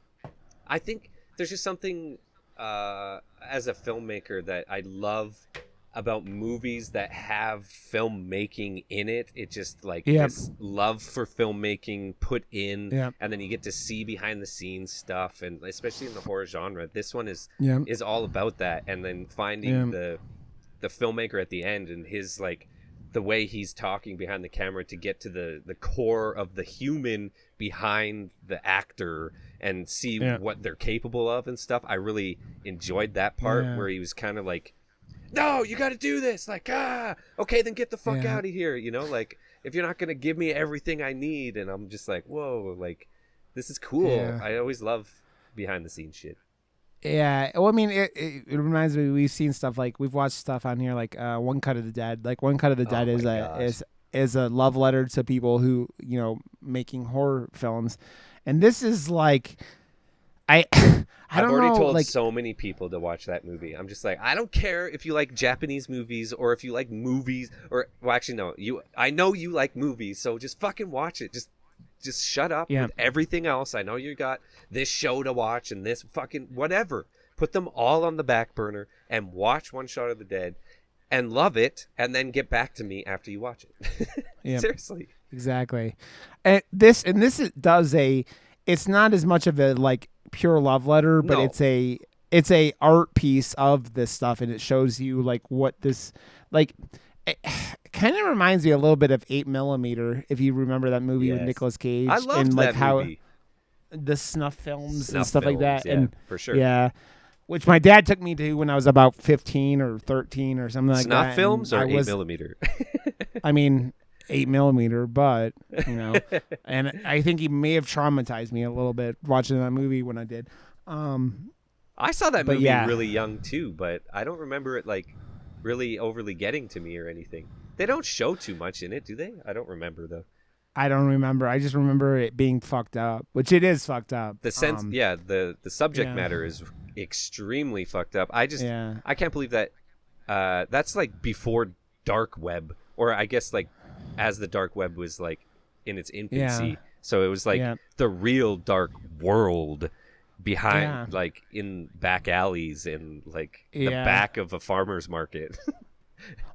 I think there's just something as a filmmaker that I love about movies that have filmmaking in it. It just like yeah, this love for filmmaking put in, yeah, and then you get to see behind the scenes stuff, and especially in the horror genre, this one yeah, is all about that. And then finding yeah, the filmmaker at the end and his like the way he's talking behind the camera to get to the core of the human behind the actor and see yeah, what they're capable of and stuff. I really enjoyed that part yeah, where he was kind of like, no, you got to do this, like, okay, then get the fuck yeah, out of here, like if you're not gonna give me everything I need. And I'm just like, whoa, like this is cool. yeah. I always love behind the scenes shit. Yeah, well, I mean, it reminds me. We've seen stuff like we've watched stuff on here, like One Cut of the Dead. Like One Cut of the Oh Dead my is gosh, a love letter to people who making horror films, and this is like I I I've don't already know, told like, so many people to watch that movie. I'm just like, I don't care if you like Japanese movies or if you like movies or well, actually no, I know you like movies, so just fucking watch it. Just shut up yeah, with everything else. I know you got this show to watch and this fucking whatever. Put them all on the back burner and watch One Shot of the Dead and love it and then get back to me after you watch it. yeah, Seriously. exactly. Does it's not as much of a like pure love letter, but No. it's a art piece of this stuff, and it shows you like what this like. It kind of reminds me a little bit of 8mm, if you remember that movie with Yes. Nicolas I Cage, loved and like that how movie. the snuff films and Snuff stuff like films, that. yeah, And for sure. yeah, which my dad took me to when I was about 15 or 13 or something like Snuff that. And films or I eight was, millimeter? I mean, 8mm, but and I think he may have traumatized me a little bit watching that movie when I did. I saw that But movie yeah, really young too, but I don't remember it like really overly getting to me or anything. They don't show too much in it, do they? I don't remember though. I don't remember. I just remember it being fucked up, which it is fucked up. The sense, yeah, the subject Yeah, matter is extremely fucked up. yeah, I can't believe that that's like before dark web, or I guess like as the dark web was like in its yeah, infancy. So it was like yeah, the real dark world yeah, behind, like in back alleys and like the yeah. back of a farmer's market.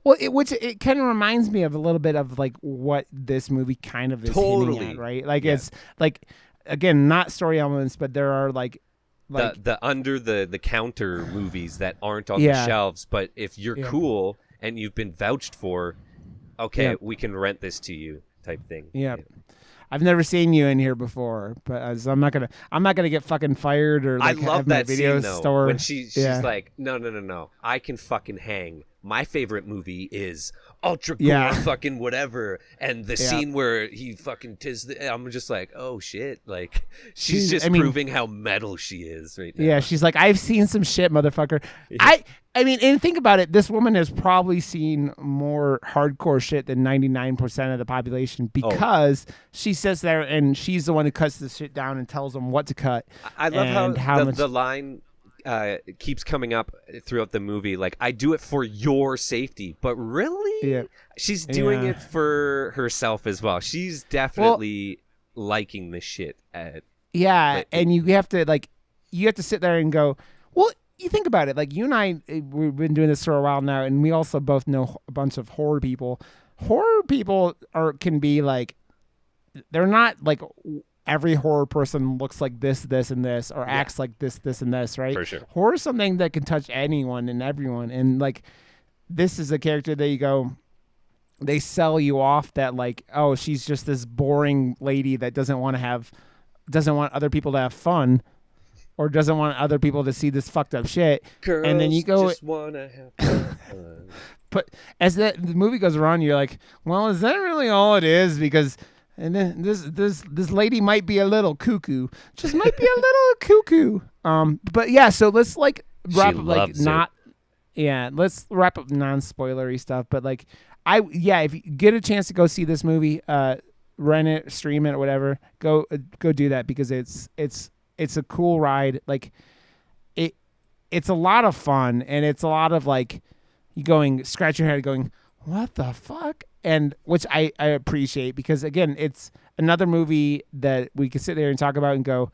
Well, it kind of reminds me of a little bit of like what this movie kind of is hinting at, Totally. right? Like Yeah. it's like again, not story elements, but there are The under the counter movies that aren't on the yeah, shelves, but if you're yeah, cool and you've been vouched for, okay, yeah, we can rent this to you type thing. yeah. I've never seen you in here before, but so I'm not gonna get fucking fired or I like love have my that video scene though store. when she's Yeah, like, no, I can fucking hang. My favorite movie is ultra gore, yeah, fucking whatever, and the yeah. scene where he fucking I'm just like, oh shit, like she's She's, just I mean, proving how metal she is right now. yeah, she's like, I've seen some shit, motherfucker. Yeah. I mean, and think about it. This woman has probably seen more hardcore shit than 99% of the population Oh, because she sits there and she's the one who cuts the shit down and tells them what to cut I love and how how much. the line keeps coming up throughout the movie. Like, I do it for your safety, but really, Yeah, she's doing yeah. it for herself as well. She's Well, definitely liking this shit. yeah, Like, and you have to sit there and go, well, you think about it. Like you and I, we've been doing this for a while now, and we also both know a bunch of horror people. Horror people can be like, they're not like every horror person looks like this, and this, or yeah, acts like this, and this, right? for sure. Horror is something that can touch anyone and everyone, and like this is a character that you go, they sell you off that like, oh, she's just this boring lady that doesn't want other people to have fun or doesn't want other people to see this fucked up shit. Girls And then you go, just wanna have fun. but as the movie goes around, you're like, well, is that really all it is? Because and then this lady might be a little cuckoo, just might be a little cuckoo. But yeah, so let's like wrap She up like loves it. not yeah, let's wrap up non-spoilery stuff. But like if you get a chance to go see this movie, rent it, stream it, or whatever, go do that because it's a cool ride. Like it's a lot of fun, and it's a lot of like you going scratch your head going, what the fuck? And which I appreciate, because again, it's another movie that we can sit there and talk about and go,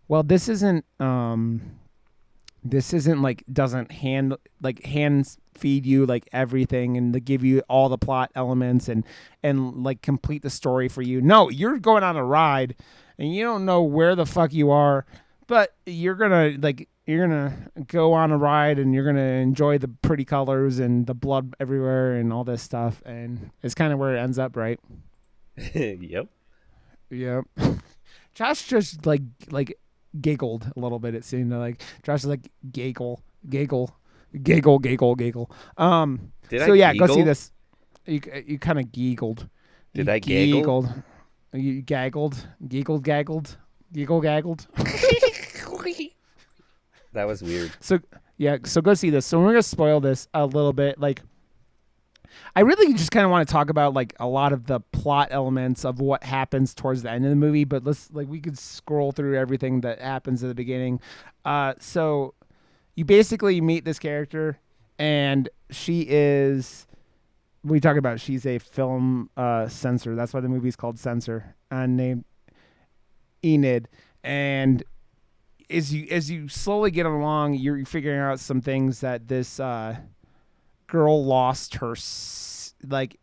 well, this isn't like doesn't hands feed you like everything and to give you all the plot elements and like complete the story for you. No, you're going on a ride and you don't know where the fuck you are, but you're gonna go on a ride and you're gonna enjoy the pretty colors and the blood everywhere and all this stuff, and it's kind of where it ends up, right? Yep. Yep. Josh just like giggled a little bit. It seemed like Josh is like giggle. Did So I yeah, go see giggle? this. You kind of giggled. Did You I gaggle? giggled. You gaggled. Giggle gaggled. That was weird. So yeah, so go see this. So we're gonna spoil this a little bit. Like, I really just kind of want to talk about like a lot of the plot elements of what happens towards the end of the movie. But we could scroll through everything that happens at the beginning. So you basically meet this character, and she is. We talk about she's a film censor. That's why the movie's called Censor, named Enid. And as you slowly get along, you're figuring out some things that this girl lost her. Like,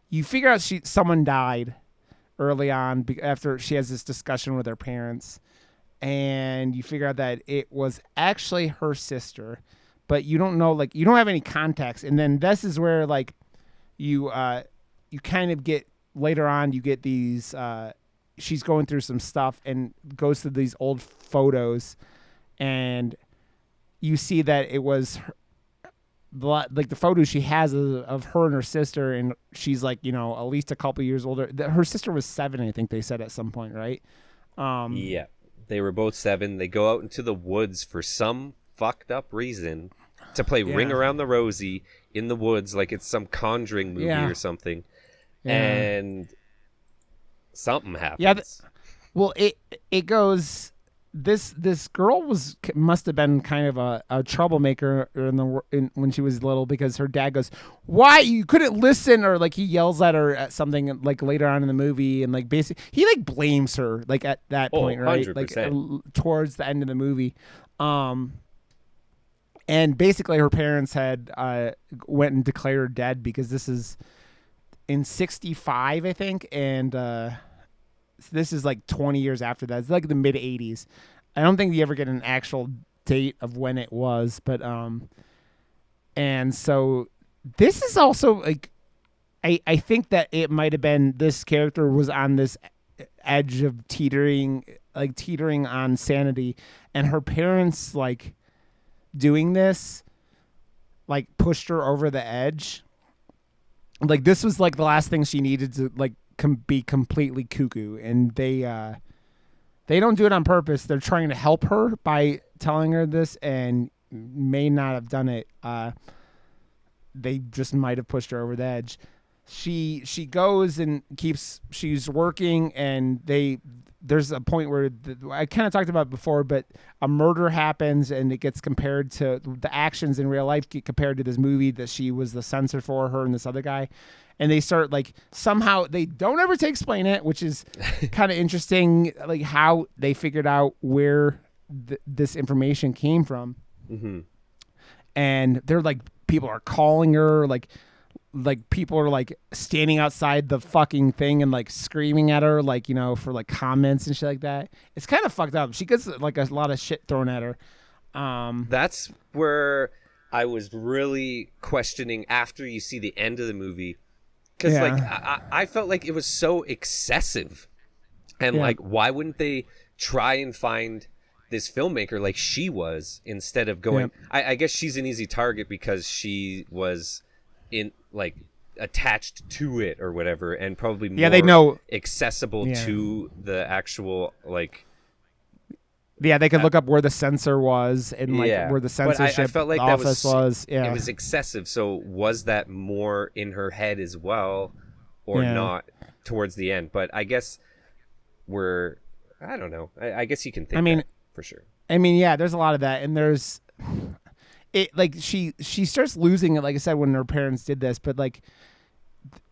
you figure out someone died early on after she has this discussion with her parents, and you figure out that it was actually her sister, but you don't know, like, you don't have any context. And then this is where like you kind of get later on, you get these she's going through some stuff and goes through these old photos, and you see that it was her, like the photos she has of her and her sister, and she's like, at least a couple years older. Her sister was 7, I think they said at some point, right? Yeah. They were both 7. They go out into the woods for some fucked up reason to play Ring Around the Rosie in the woods, like it's some Conjuring movie or something. Yeah. And something happens. Yeah. Well, it goes. This girl must have been kind of a troublemaker when she was little, because her dad goes, "Why you couldn't listen?" Or like he yells at her at something like later on in the movie, and like basically he like blames her like at that point, right? 100%. Like towards the end of the movie, and basically her parents had went and declared her dead, because this is in '65, I think, and this is like 20 years after that. It's like the mid '80s. I don't think you ever get an actual date of when it was, but and so this is also like I think that it might have been this character was on this edge of teetering on sanity, and her parents like doing this like pushed her over the edge. Like this was like the last thing she needed to like be completely cuckoo, and they don't do it on purpose. They're trying to help her by telling her this, and may not have done it. They just might have pushed her over the edge. She goes and she's working, and there's a point where I kind of talked about it before, but a murder happens, and it gets compared to the actions in real life get compared to this movie that she was the censor for, her and this other guy. And they start like somehow they don't ever to explain it, which is kind of interesting, like how they figured out where this information came from. Mm-hmm. And they're like, people are calling her, like people are like standing outside the fucking thing and like screaming at her, like, for like comments and shit like that. It's kind of fucked up. She gets like a lot of shit thrown at her. That's where I was really questioning after you see the end of the movie. Because like I felt like it was so excessive, and like why wouldn't they try and find this filmmaker like she was, instead of going? I guess she's an easy target because she was in like attached to it or whatever, and probably more they know accessible to the actual like. Yeah, they could look up where the censor was and like where the censorship I felt like office was. Yeah, it was excessive. So was that more in her head as well, or not towards the end? But I guess I don't know. I guess you can think. I mean, that for sure. I mean, yeah, there's a lot of that, and it like she starts losing it, like I said, when her parents did this, but like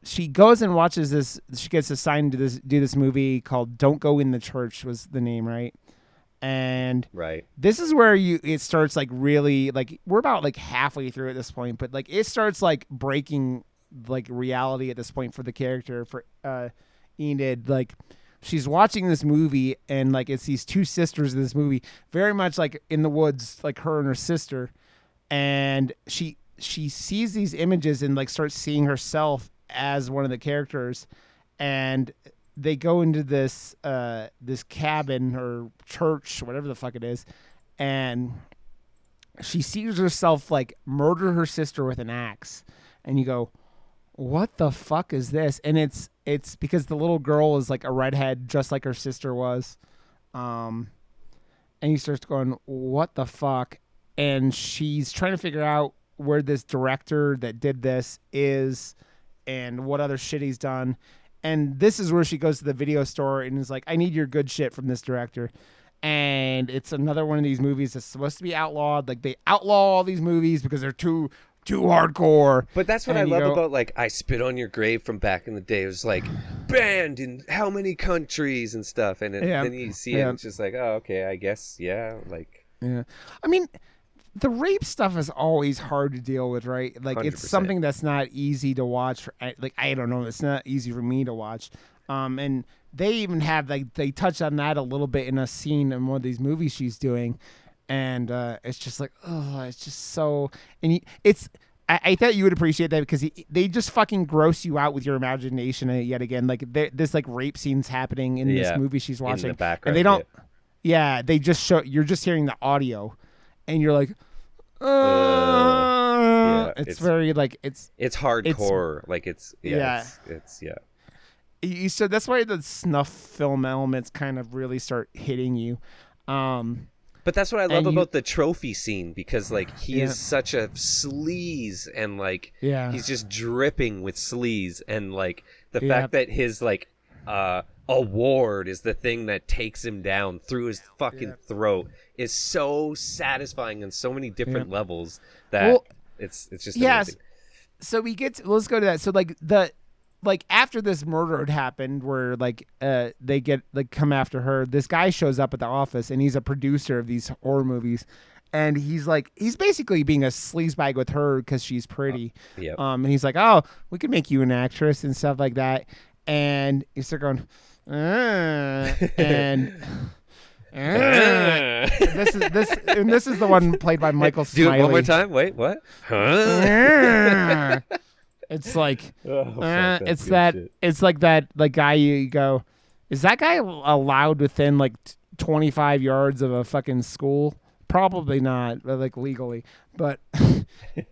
she goes and watches this. She gets assigned to do this movie called "Don't Go in the Church" was the name, right? And Right. this is where it starts like really like we're about like halfway through at this point, but like it starts like breaking like reality at this point for the character for Enid. Like she's watching this movie and like it's these two sisters in this movie, very much like in the woods, like her and her sister, and she sees these images and like starts seeing herself as one of the characters, and they go into this cabin or church, whatever the fuck it is, and she sees herself like murder her sister with an axe, and you go, what the fuck is this? And it's because the little girl is like a redhead, just like her sister was, and he starts going, what the fuck? And she's trying to figure out where this director that did this is and what other shit he's done. And this is where she goes to the video store and is like, I need your good shit from this director. And it's another one of these movies that's supposed to be outlawed. Like they outlaw all these movies because they're too hardcore. But that's what I love about like I Spit on Your Grave from back in the day. It was like banned in how many countries and stuff, and then you see it, and it's just like, oh, okay, I guess, yeah, like, yeah. I mean, the rape stuff is always hard to deal with, right? Like 100%. It's something that's not easy to watch. Like I don't know, it's not easy for me to watch. And they even have like they touch on that a little bit in a scene in one of these movies she's doing. And it's just like, oh, it's just so. And I thought you would appreciate that because they just fucking gross you out with your imagination yet again. Like there's like rape scenes happening in this movie she's watching, in the background, and they don't. Yeah, they just show. You're just hearing the audio, and you're like, it's very like it's hardcore. Like it's So that's why the snuff film elements kind of really start hitting you. But that's what I love about the trophy scene, because like he is such a sleaze, and like he's just dripping with sleaze, and like the fact that his like award is the thing that takes him down through his fucking throat is so satisfying on so many different levels that it's just amazing. So let's go to that. So like after this murder had happened, where like they get like come after her, this guy shows up at the office, and he's a producer of these horror movies, and he's basically being a sleazebag with her because she's pretty. And he's like, oh, we could make you an actress and stuff like that, and you start going, and. This is the one played by Michael Smiley. Do it one more time. Wait, what? It's like it's like that like guy you go, is that guy allowed within like 25 yards of a fucking school? Probably not, like legally, but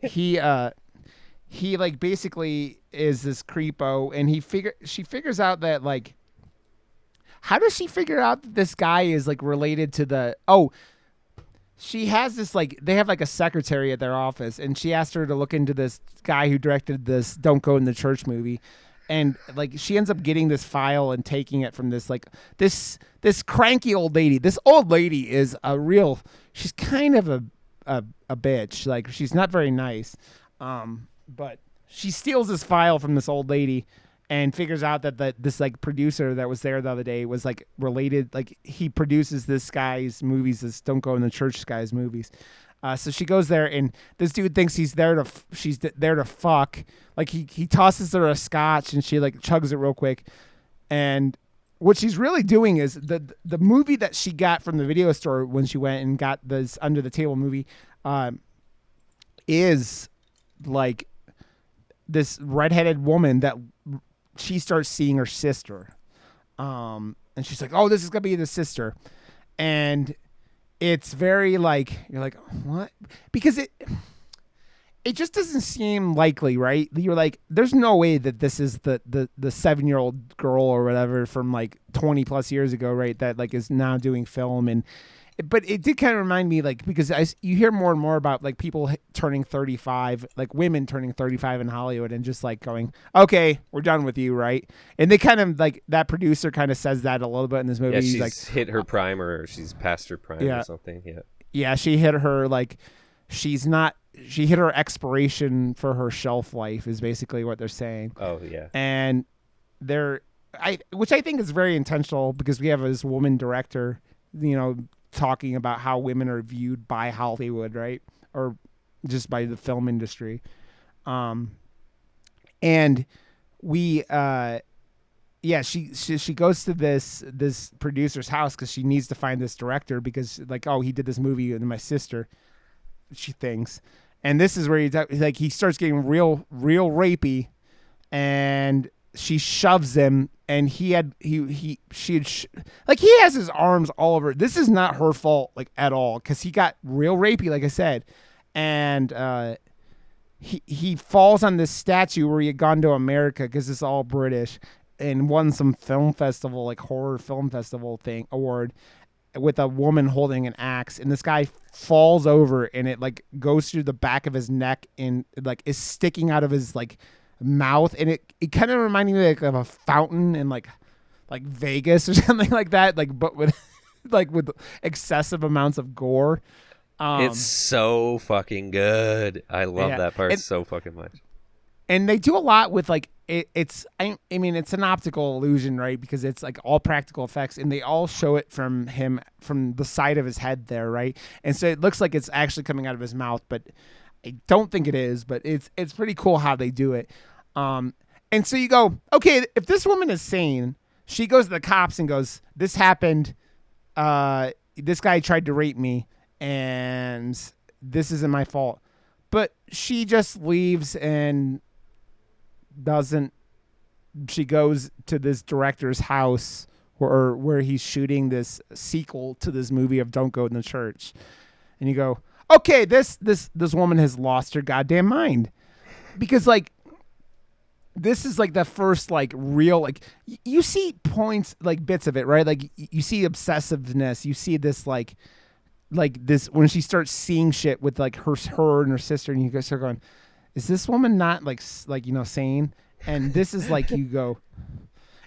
he like basically is this creepo, and she figures out that like, how does she figure out that this guy is like related to she has this like, they have like a secretary at their office, and she asked her to look into this guy who directed this Don't Go in the Church movie, and like she ends up getting this file and taking it from this like this cranky old lady. This old lady is she's kind of a bitch. Like she's not very nice, but she steals this file from this old lady and figures out that this like producer that was there the other day was like related, like he produces this guy's movies, this Don't Go in the Church guy's movies. So she goes there, and this dude thinks she's there to fuck. Like he tosses her a scotch, and she like chugs it real quick. And what she's really doing is the movie that she got from the video store when she went and got this Under the Table movie, is like this redheaded woman that she starts seeing her sister. And she's like, oh, this is going to be the sister. And it's very like, you're like, what? Because it just doesn't seem likely, right? You're like, there's no way that this is the 7-year-old girl or whatever from like 20 plus years ago, right? That like is now doing film. But it did kind of remind me, like, because you hear more and more about like people turning 35, like women turning 35 in Hollywood, and just like going, okay, we're done with you, right? And they kind of like, that producer kind of says that a little bit in this movie. Yeah, she's she's like, hit her prime, or she's past her prime or something. Yeah. Yeah, she hit her like she's not. She hit her expiration for her shelf life is basically what they're saying. Oh yeah. And which I think is very intentional because we have this woman director, talking about how women are viewed by Hollywood, right, or just by the film industry, and we, she goes to this producer's house because she needs to find this director because he did this movie with my sister, she thinks, and this is where he starts getting real rapey, and she shoves him, and he has his arms all over. This is not her fault at all because he got real rapey, like I said, and he falls on this statue where he had gone to America because it's all British and won some film festival, horror film festival thing award with a woman holding an axe, and this guy falls over and it goes through the back of his neck and is sticking out of his mouth, and it kind of reminded me of a fountain in like Vegas or something like that, but with with excessive amounts of gore. It's so fucking good. I love that part so fucking much. And they do a lot with it's it's an optical illusion, right? Because it's all practical effects, and they all show it from the side of his head there, right? And so it looks like it's actually coming out of his mouth, but I don't think it is. But it's pretty cool how they do it. And so you go, okay, if this woman is sane, she goes to the cops and goes, "This happened. This guy tried to rape me, and this isn't my fault." But she just leaves and doesn't. She goes to this director's house where he's shooting this sequel to this movie of Don't Go in the Church, and you go, okay, this woman has lost her goddamn mind, because this is the first real you see points bits of it, right? You see obsessiveness, you see this this when she starts seeing shit with her and her sister, and you guys are going, is this woman not sane? And this is you go,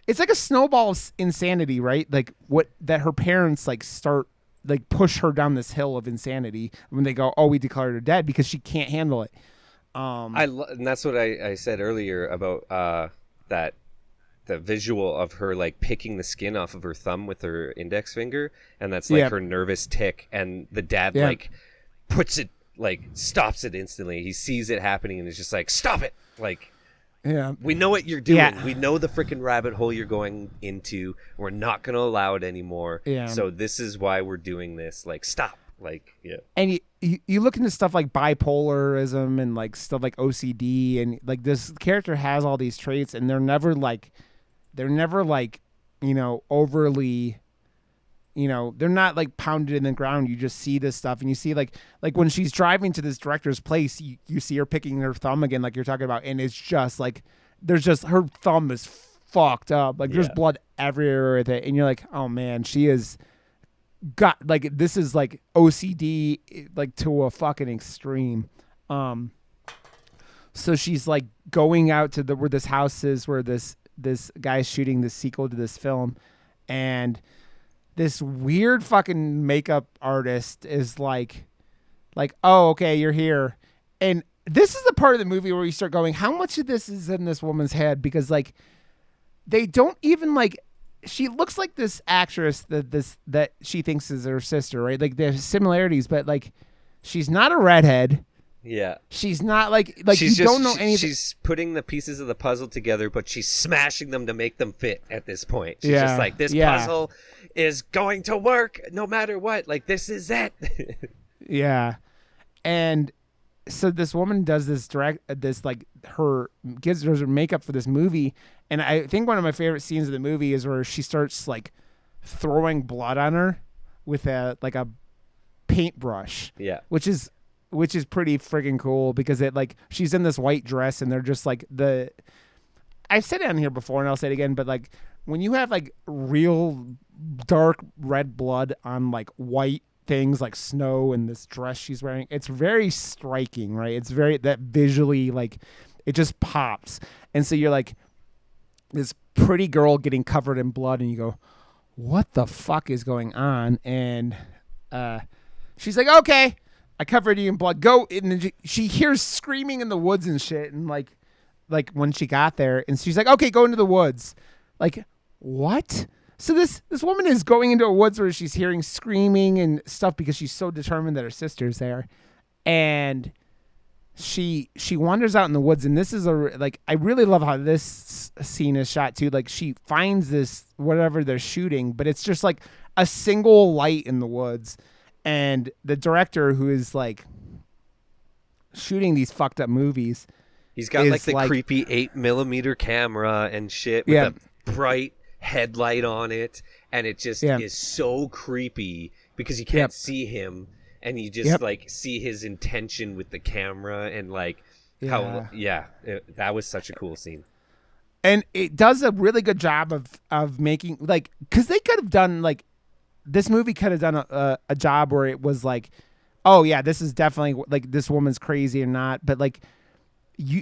it's like a snowball of insanity, right? What that her parents start push her down this hill of insanity when they go, oh, we declared her dead because she can't handle it. And that's what I said earlier about that the visual of her picking the skin off of her thumb with her index finger, and that's her nervous tick, and the dad puts it stops it instantly. He sees it happening and is just stop it. We know what you're doing. Yeah. We know the freaking rabbit hole you're going into. We're not going to allow it anymore. Yeah. So this is why we're doing this. Stop. And you look into stuff like bipolarism and stuff like OCD, and this character has all these traits, and they're never overly, they're not pounded in the ground. You just see this stuff, and you see like when she's driving to this director's place, you see her picking her thumb again, like you're talking about, and it's just there's just, her thumb is fucked up, there's blood everywhere with it, and you're like, oh man, she is got this is OCD to a fucking extreme. So she's going out to where this house is, where this guy's shooting the sequel to this film, and this weird fucking makeup artist is oh, okay, you're here. And this is the part of the movie where you start going, how much of this is in this woman's head? Because they don't even she looks like this actress that she thinks is her sister, right? There's similarities, but she's not a redhead. Yeah. She's not she's you don't know anything. She's putting the pieces of the puzzle together, but she's smashing them to make them fit at this point. She's just this puzzle is going to work no matter what. This is it. Yeah. And so this woman does this gives her makeup for this movie, and I think one of my favorite scenes of the movie is where she starts throwing blood on her with a paintbrush. Yeah. Which is pretty friggin' cool, because it she's in this white dress, and they're just I've said it on here before and I'll say it again, but when you have real dark red blood on white things like snow and this dress she's wearing, it's very striking, right? It's very, that visually it just pops. And so you're this pretty girl getting covered in blood, and you go, what the fuck is going on? And she's okay, I covered you in blood. Go. And then she hears screaming in the woods and shit. And like when she got there, and she's like, okay, go into the woods. Like, what? So this woman is going into a woods where she's hearing screaming and stuff because she's so determined that her sister's there. And she wanders out in the woods, and this is I really love how this scene is shot too. Like, she finds this whatever they're shooting, but it's just like a single light in the woods. And the director, who is like shooting these fucked up movies, he's got like the creepy 8mm camera and shit with a bright headlight on it, and it just is so creepy because you can't see him, and you just like see his intention with the camera, and like how that was such a cool scene. And it does a really good job of making, like, because they could have done, like, this movie could have done a job where it was like, oh yeah, this is definitely like this woman's crazy or not, but like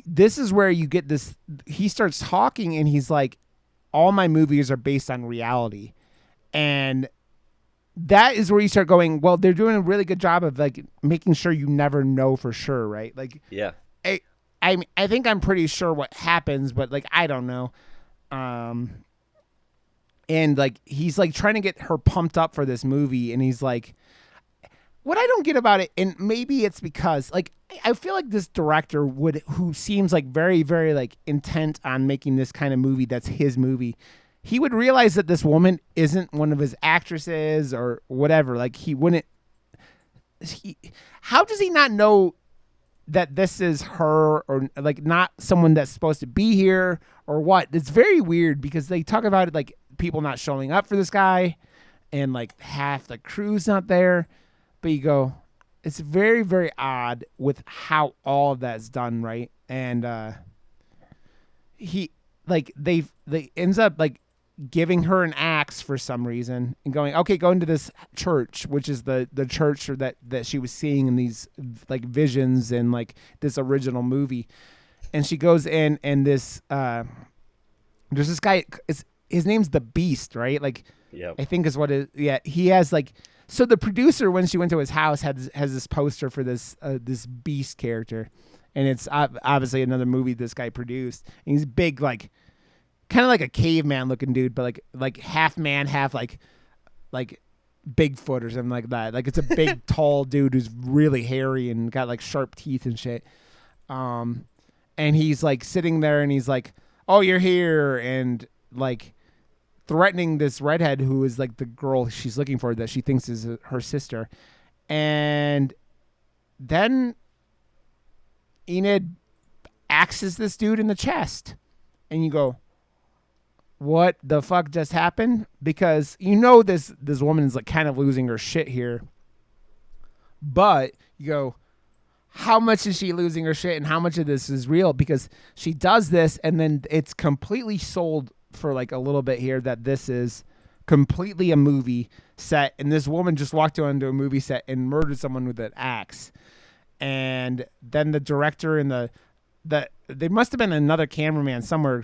this is where you get this. He starts talking and he's like, all my movies are based on reality, and that is where you start going, well, they're doing a really good job of like making sure you never know for sure, right? Like, I think I'm pretty sure what happens, but like I don't know. And like he's like trying to get her pumped up for this movie, and he's like, what I don't get about it, and maybe it's because like I feel like this director who seems like very, very like intent on making this kind of movie that's his movie, he would realize that this woman isn't one of his actresses or whatever. Like how does he not know that this is her, or like not someone that's supposed to be here or what? It's very weird because they talk about it like people not showing up for this guy and like half the crew's not there, but you go, it's very, very odd with how all of that's done, right? And he like they ends up like giving her an axe for some reason and going, okay, go into this church, which is the church that she was seeing in these like visions and like this original movie. And she goes in, and this there's this guy, his name's the Beast, right? Like, I think is what it. Yeah, he has like. So the producer, when she went to his house, has this poster for this Beast character, and it's obviously another movie this guy produced. And he's big, like kind of like a caveman looking dude, but like half man, half like Bigfoot or something like that. Like it's a big, tall dude who's really hairy and got like sharp teeth and shit. And he's like sitting there, and he's like, "Oh, you're here," and like threatening this redhead who is like the girl she's looking for that she thinks is her sister. And then Enid axes this dude in the chest, and you go, what the fuck just happened? Because you know this woman is like kind of losing her shit here, but you go, how much is she losing her shit, and how much of this is real? Because she does this, and then it's completely sold for like a little bit here that this is completely a movie set, and this woman just walked onto a movie set and murdered someone with an axe. And then the director and the there must have been another cameraman somewhere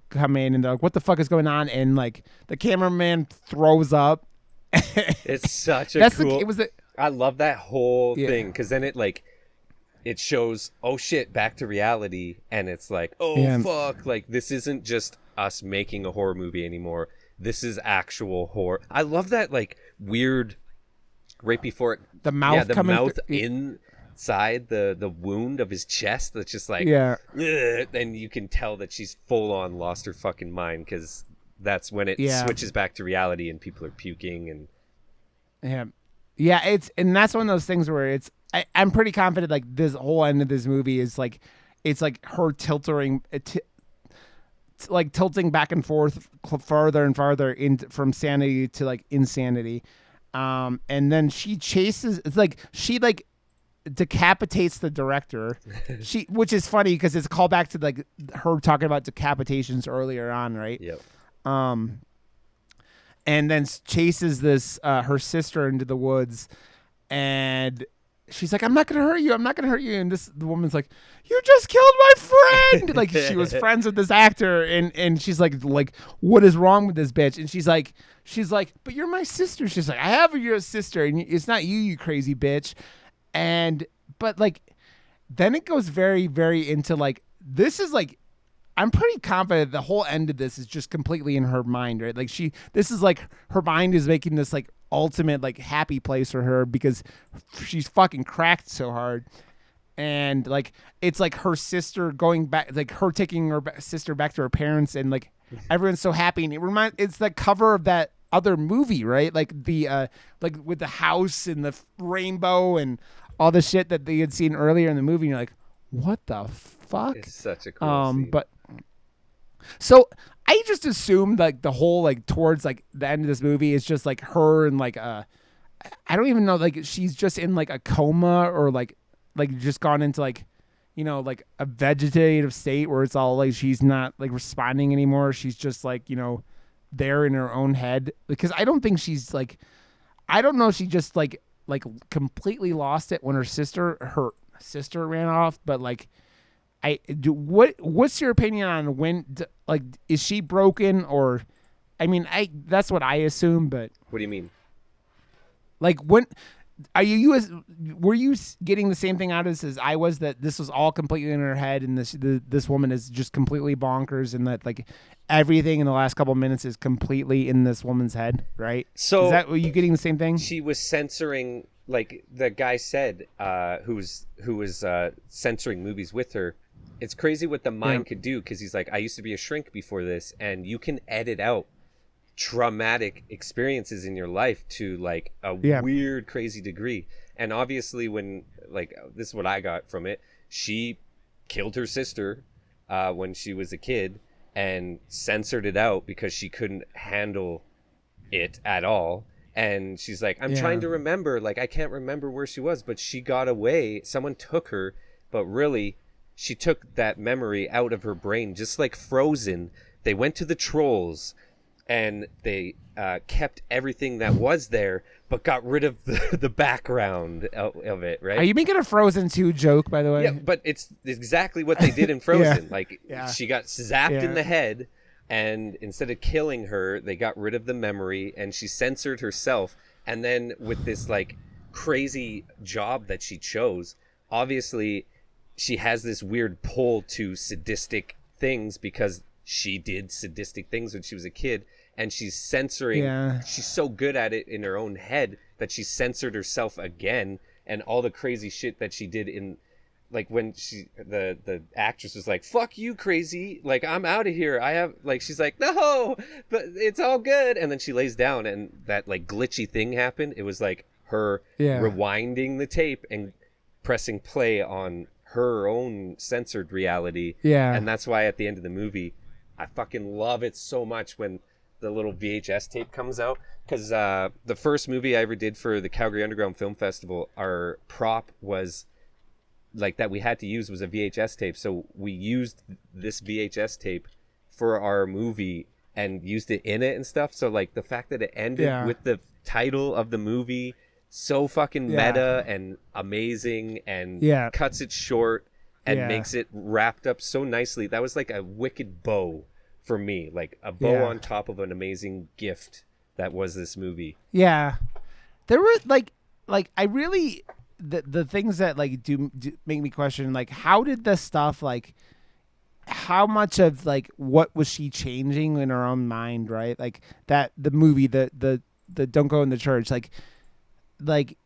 come in, and they're like, what the fuck is going on? And like the cameraman throws up. It's such a cool. I love that whole thing, because then it shows, oh shit, back to reality, and it's like, oh fuck, like this isn't just us making a horror movie anymore. This is actual horror. I love that, like, weird right before it, the mouth inside the wound of his chest that's just like, and you can tell that she's full on lost her fucking mind, because that's when it switches back to reality and people are puking and and that's one of those things where I'm pretty confident like this whole end of this movie is like, it's like her tilting back and forth farther and farther from sanity to like insanity. And then she chases, it's like she like decapitates the director. Which is funny because it's a callback to like her talking about decapitations earlier on, right? Yep. And then chases this her sister into the woods, and she's like, I'm not gonna hurt you, and the woman's like, you just killed my friend. Like she was friends with this actor, and she's like what is wrong with this bitch? And she's like, but you're my sister. She's like, I have your sister, and it's not you crazy bitch. And but like then it goes very, very into like this is like I'm pretty confident the whole end of this is just completely in her mind, right? Like this is like her mind is making this like ultimate like happy place for her because she's fucking cracked so hard. And like it's like her sister going back, like her taking her sister back to her parents, and like everyone's so happy. And it's the cover of that other movie, right? Like the like with the house and the rainbow and all the shit that they had seen earlier in the movie. And you're like, what the fuck? It's such a cool scene. But so I just assumed like the whole like towards like the end of this movie is just like her and like I don't even know, like she's just in like a coma or like just gone into like, you know, like a vegetative state where it's all like she's not like responding anymore. She's just like, you know, there in her own head, because I don't think she's like, I don't know, she just like completely lost it when her sister ran off. But like what's your opinion on when like is she broken? Or I mean, that's what I assume. But what do you mean? Like when were you getting the same thing out of this as I was, that this was all completely in her head and this woman is just completely bonkers, and that like everything in the last couple of minutes is completely in this woman's head, right? So were you getting the same thing? She was censoring, like the guy said, who was censoring movies with her. It's crazy what the mind could do, because he's like, I used to be a shrink before this, and you can edit out traumatic experiences in your life to like a weird, crazy degree. And obviously when, like, this is what I got from it, she killed her sister when she was a kid and censored it out because she couldn't handle it at all. And she's like, I'm trying to remember, like I can't remember where she was, but she got away, someone took her, but really she took that memory out of her brain, just like Frozen. They went to the trolls and they kept everything that was there, but got rid of the background of it, right? Are you making a Frozen 2 joke, by the way? Yeah, but it's exactly what they did in Frozen. She got zapped in the head, and instead of killing her, they got rid of the memory, and she censored herself. And then with this like crazy job that she chose, obviously she has this weird pull to sadistic things because she did sadistic things when she was a kid, and she's censoring. She's so good at it in her own head that she censored herself again, and all the crazy shit that she did in, like when the actress was like, fuck you, crazy, like I'm out of here, I have, like, she's like, no, but it's all good, and then she lays down and that like glitchy thing happened. It was like her rewinding the tape and pressing play on her own censored reality. And that's why at the end of the movie I fucking love it so much when the little VHS tape comes out, because the first movie I ever did for the Calgary Underground Film Festival, our prop was like that we had to use was a VHS tape. So we used this VHS tape for our movie and used it in it and stuff. So like the fact that it ended with the title of the movie, so fucking meta and amazing, and cuts it short and makes it wrapped up so nicely. That was like a wicked bow for me, like a bow on top of an amazing gift that was this movie. There were like I really the things that like do make me question, like how did this stuff, like how much of like what was she changing in her own mind, right? Like that the movie the Don't Go in the Church, like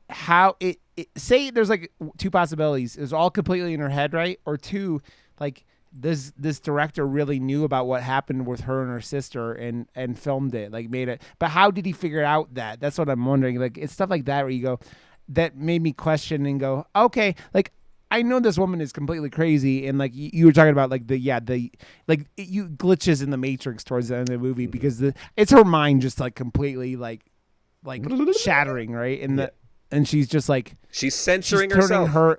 how it say there's like two possibilities. It was all completely in her head, right? Or two, like this director really knew about what happened with her and her sister and filmed it, like made it. But how did he figure out that? That's what I'm wondering. Like it's stuff like that where you go, that made me question and go, okay, like I know this woman is completely crazy, and like you were talking about like you glitches in the Matrix towards the end of the movie, because it's her mind just like completely like shattering, right? And she's just like she's censoring herself.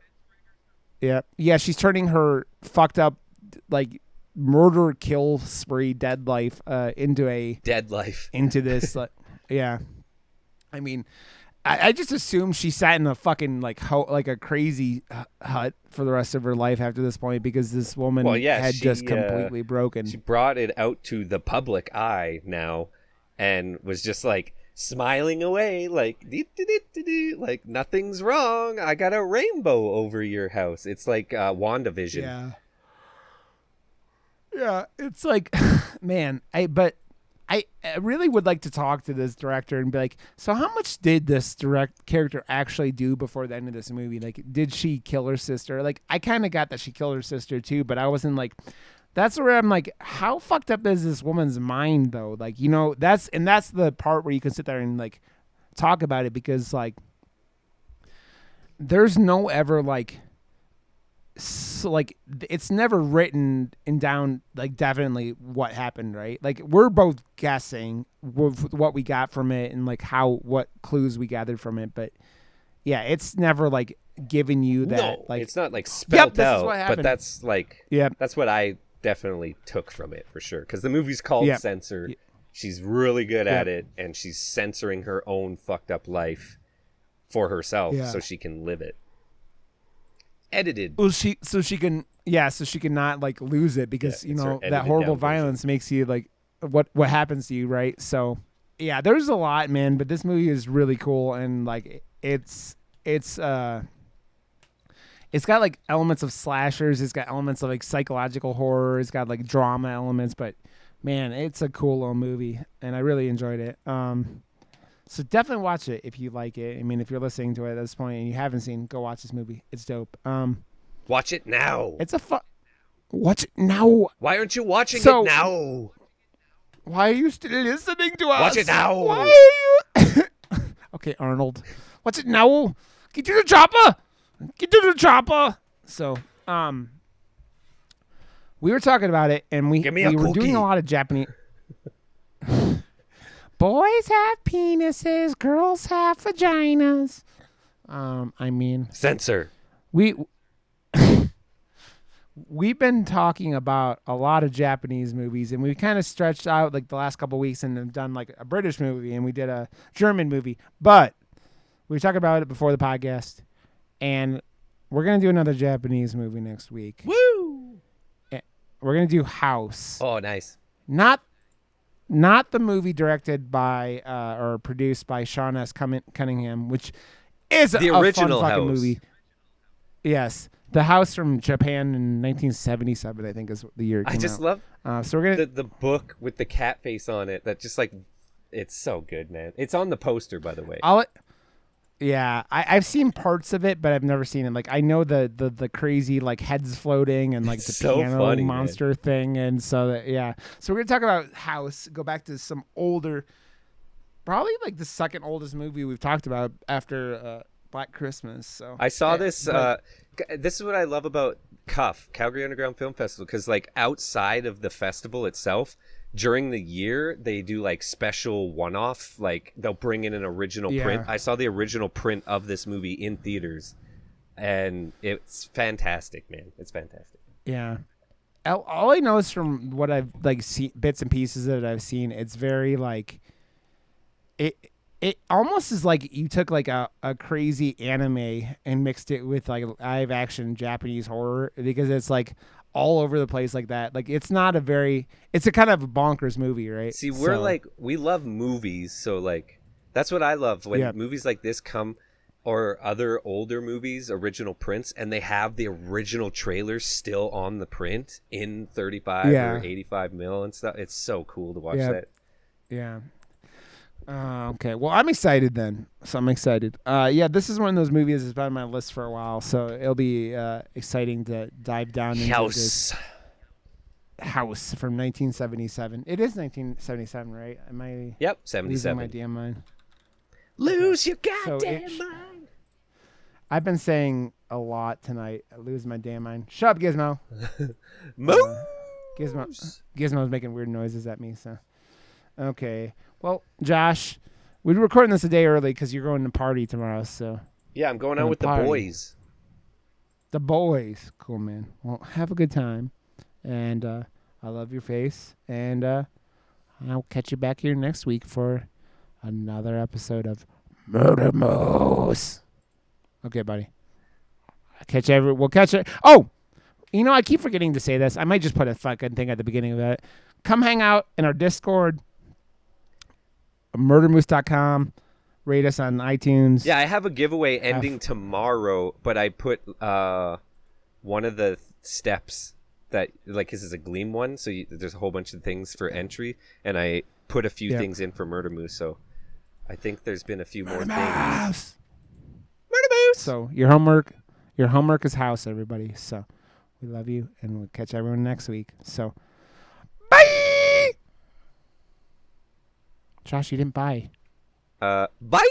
She's turning her fucked up like murder kill spree dead life into this I mean, I just assume she sat in a fucking like a crazy hut for the rest of her life after this point, because this woman had just completely broken. She brought it out to the public eye now and was just like smiling away like like nothing's wrong. I got a rainbow over your house. It's like WandaVision. Yeah. Yeah, it's like, man, I really would like to talk to this director and be like, so how much did this direct character actually do before the end of this movie? Like, did she kill her sister? Like, I kind of got that she killed her sister too, but I wasn't like, that's where I'm like, how fucked up is this woman's mind though? Like, you know, that's the part where you can sit there and like talk about it, because like, there's no ever like, so like it's never written and down like definitely what happened, right? Like we're both guessing with what we got from it and like what clues we gathered from it, but yeah, it's never like giving you that. No, like it's not like spelled this out, is what but happened. that's like that's what I definitely took from it for sure. Because the movie's called Censor. She's really good at it, and she's censoring her own fucked up life for herself so she can live it. Edited. Well, so she can not like lose it, because you know that horrible violence makes you like what happens to you, right? So yeah, there's a lot, man, but this movie is really cool, and like it's got like elements of slashers, it's got elements of like psychological horror, it's got like drama elements, but man, it's a cool little movie, and I really enjoyed it. So definitely watch it if you like it. I mean, if you're listening to it at this point and you haven't seen, go watch this movie. It's dope. Watch it now. It's a watch it now. Why aren't you watching it now? Why are you still listening to us? Watch it now. Why are you? Okay, Arnold. Watch it now. Get to the chopper. Get to the chopper. So, we were talking about it, and we were doing a lot of Japanese. Boys have penises, girls have vaginas. I mean, Censor. We've been talking about a lot of Japanese movies, and we kind of stretched out like the last couple of weeks and have done like a British movie, and we did a German movie. But we were talking about it before the podcast, and we're gonna do another Japanese movie next week. Woo! We're gonna do House. Oh, nice. Not the movie directed by or produced by Sean S. Cunningham, which is the a original fun fucking House. movie. Yes, The House from Japan in 1977, I think is the year it came I just out. love so we're gonna the book with the cat face on it. That just like, it's so good, man. It's on the poster, by the way. I've seen parts of it, but I've never seen it. Like I know the crazy like heads floating and like the so piano funny, monster thing, and so so we're gonna talk about House. Go back to some older, probably like the second oldest movie we've talked about after Black Christmas. So I saw this. This is what I love about CUF, Calgary Underground Film Festival, because like outside of the festival itself, during the year they do like special one-off, like they'll bring in an original print. I saw the original print of this movie in theaters, and it's fantastic, man. It's fantastic. Yeah. All I know is from what I've like seen, bits and pieces that I've seen, it's very like it almost is like you took like a crazy anime and mixed it with like live action Japanese horror, because it's like all over the place like that. Like it's a kind of a bonkers movie, right? See, we love movies, so like that's what I love when movies like this come, or other older movies, original prints, and they have the original trailers still on the print in 35 or 85 mil and stuff. It's so cool to watch that. Yeah. Okay, well, I'm excited then. So I'm excited. This is one of those movies that's been on my list for a while, so it'll be exciting to dive down into this House from 1977. It is 1977, right? Am I? Yep, 77. Losing my damn mind. Lose your goddamn mind. I've been saying a lot tonight. I lose my damn mind. Shut up, Gizmo. Gizmo's making weird noises at me. So, okay. Well, Josh, we're recording this a day early because you're going to party tomorrow. So yeah, I'm going out with the boys. The boys, cool, man. Well, have a good time, and I love your face, and I'll catch you back here next week for another episode of Murder Moose. Okay, buddy. We'll catch it. Oh, you know, I keep forgetting to say this. I might just put a fucking thing at the beginning of it. Come hang out in our Discord. murdermoose.com. Rate us on iTunes. Yeah, I have a giveaway ending tomorrow, but I put one of the steps that, like, this is a Gleam one, so there's a whole bunch of things for entry, and I put a few things in for Murder Moose, so I think there's been a few more things. Murder Moose! So your homework is house, everybody. So we love you, and we'll catch everyone next week. So bye! Josh, you didn't bye. Bye!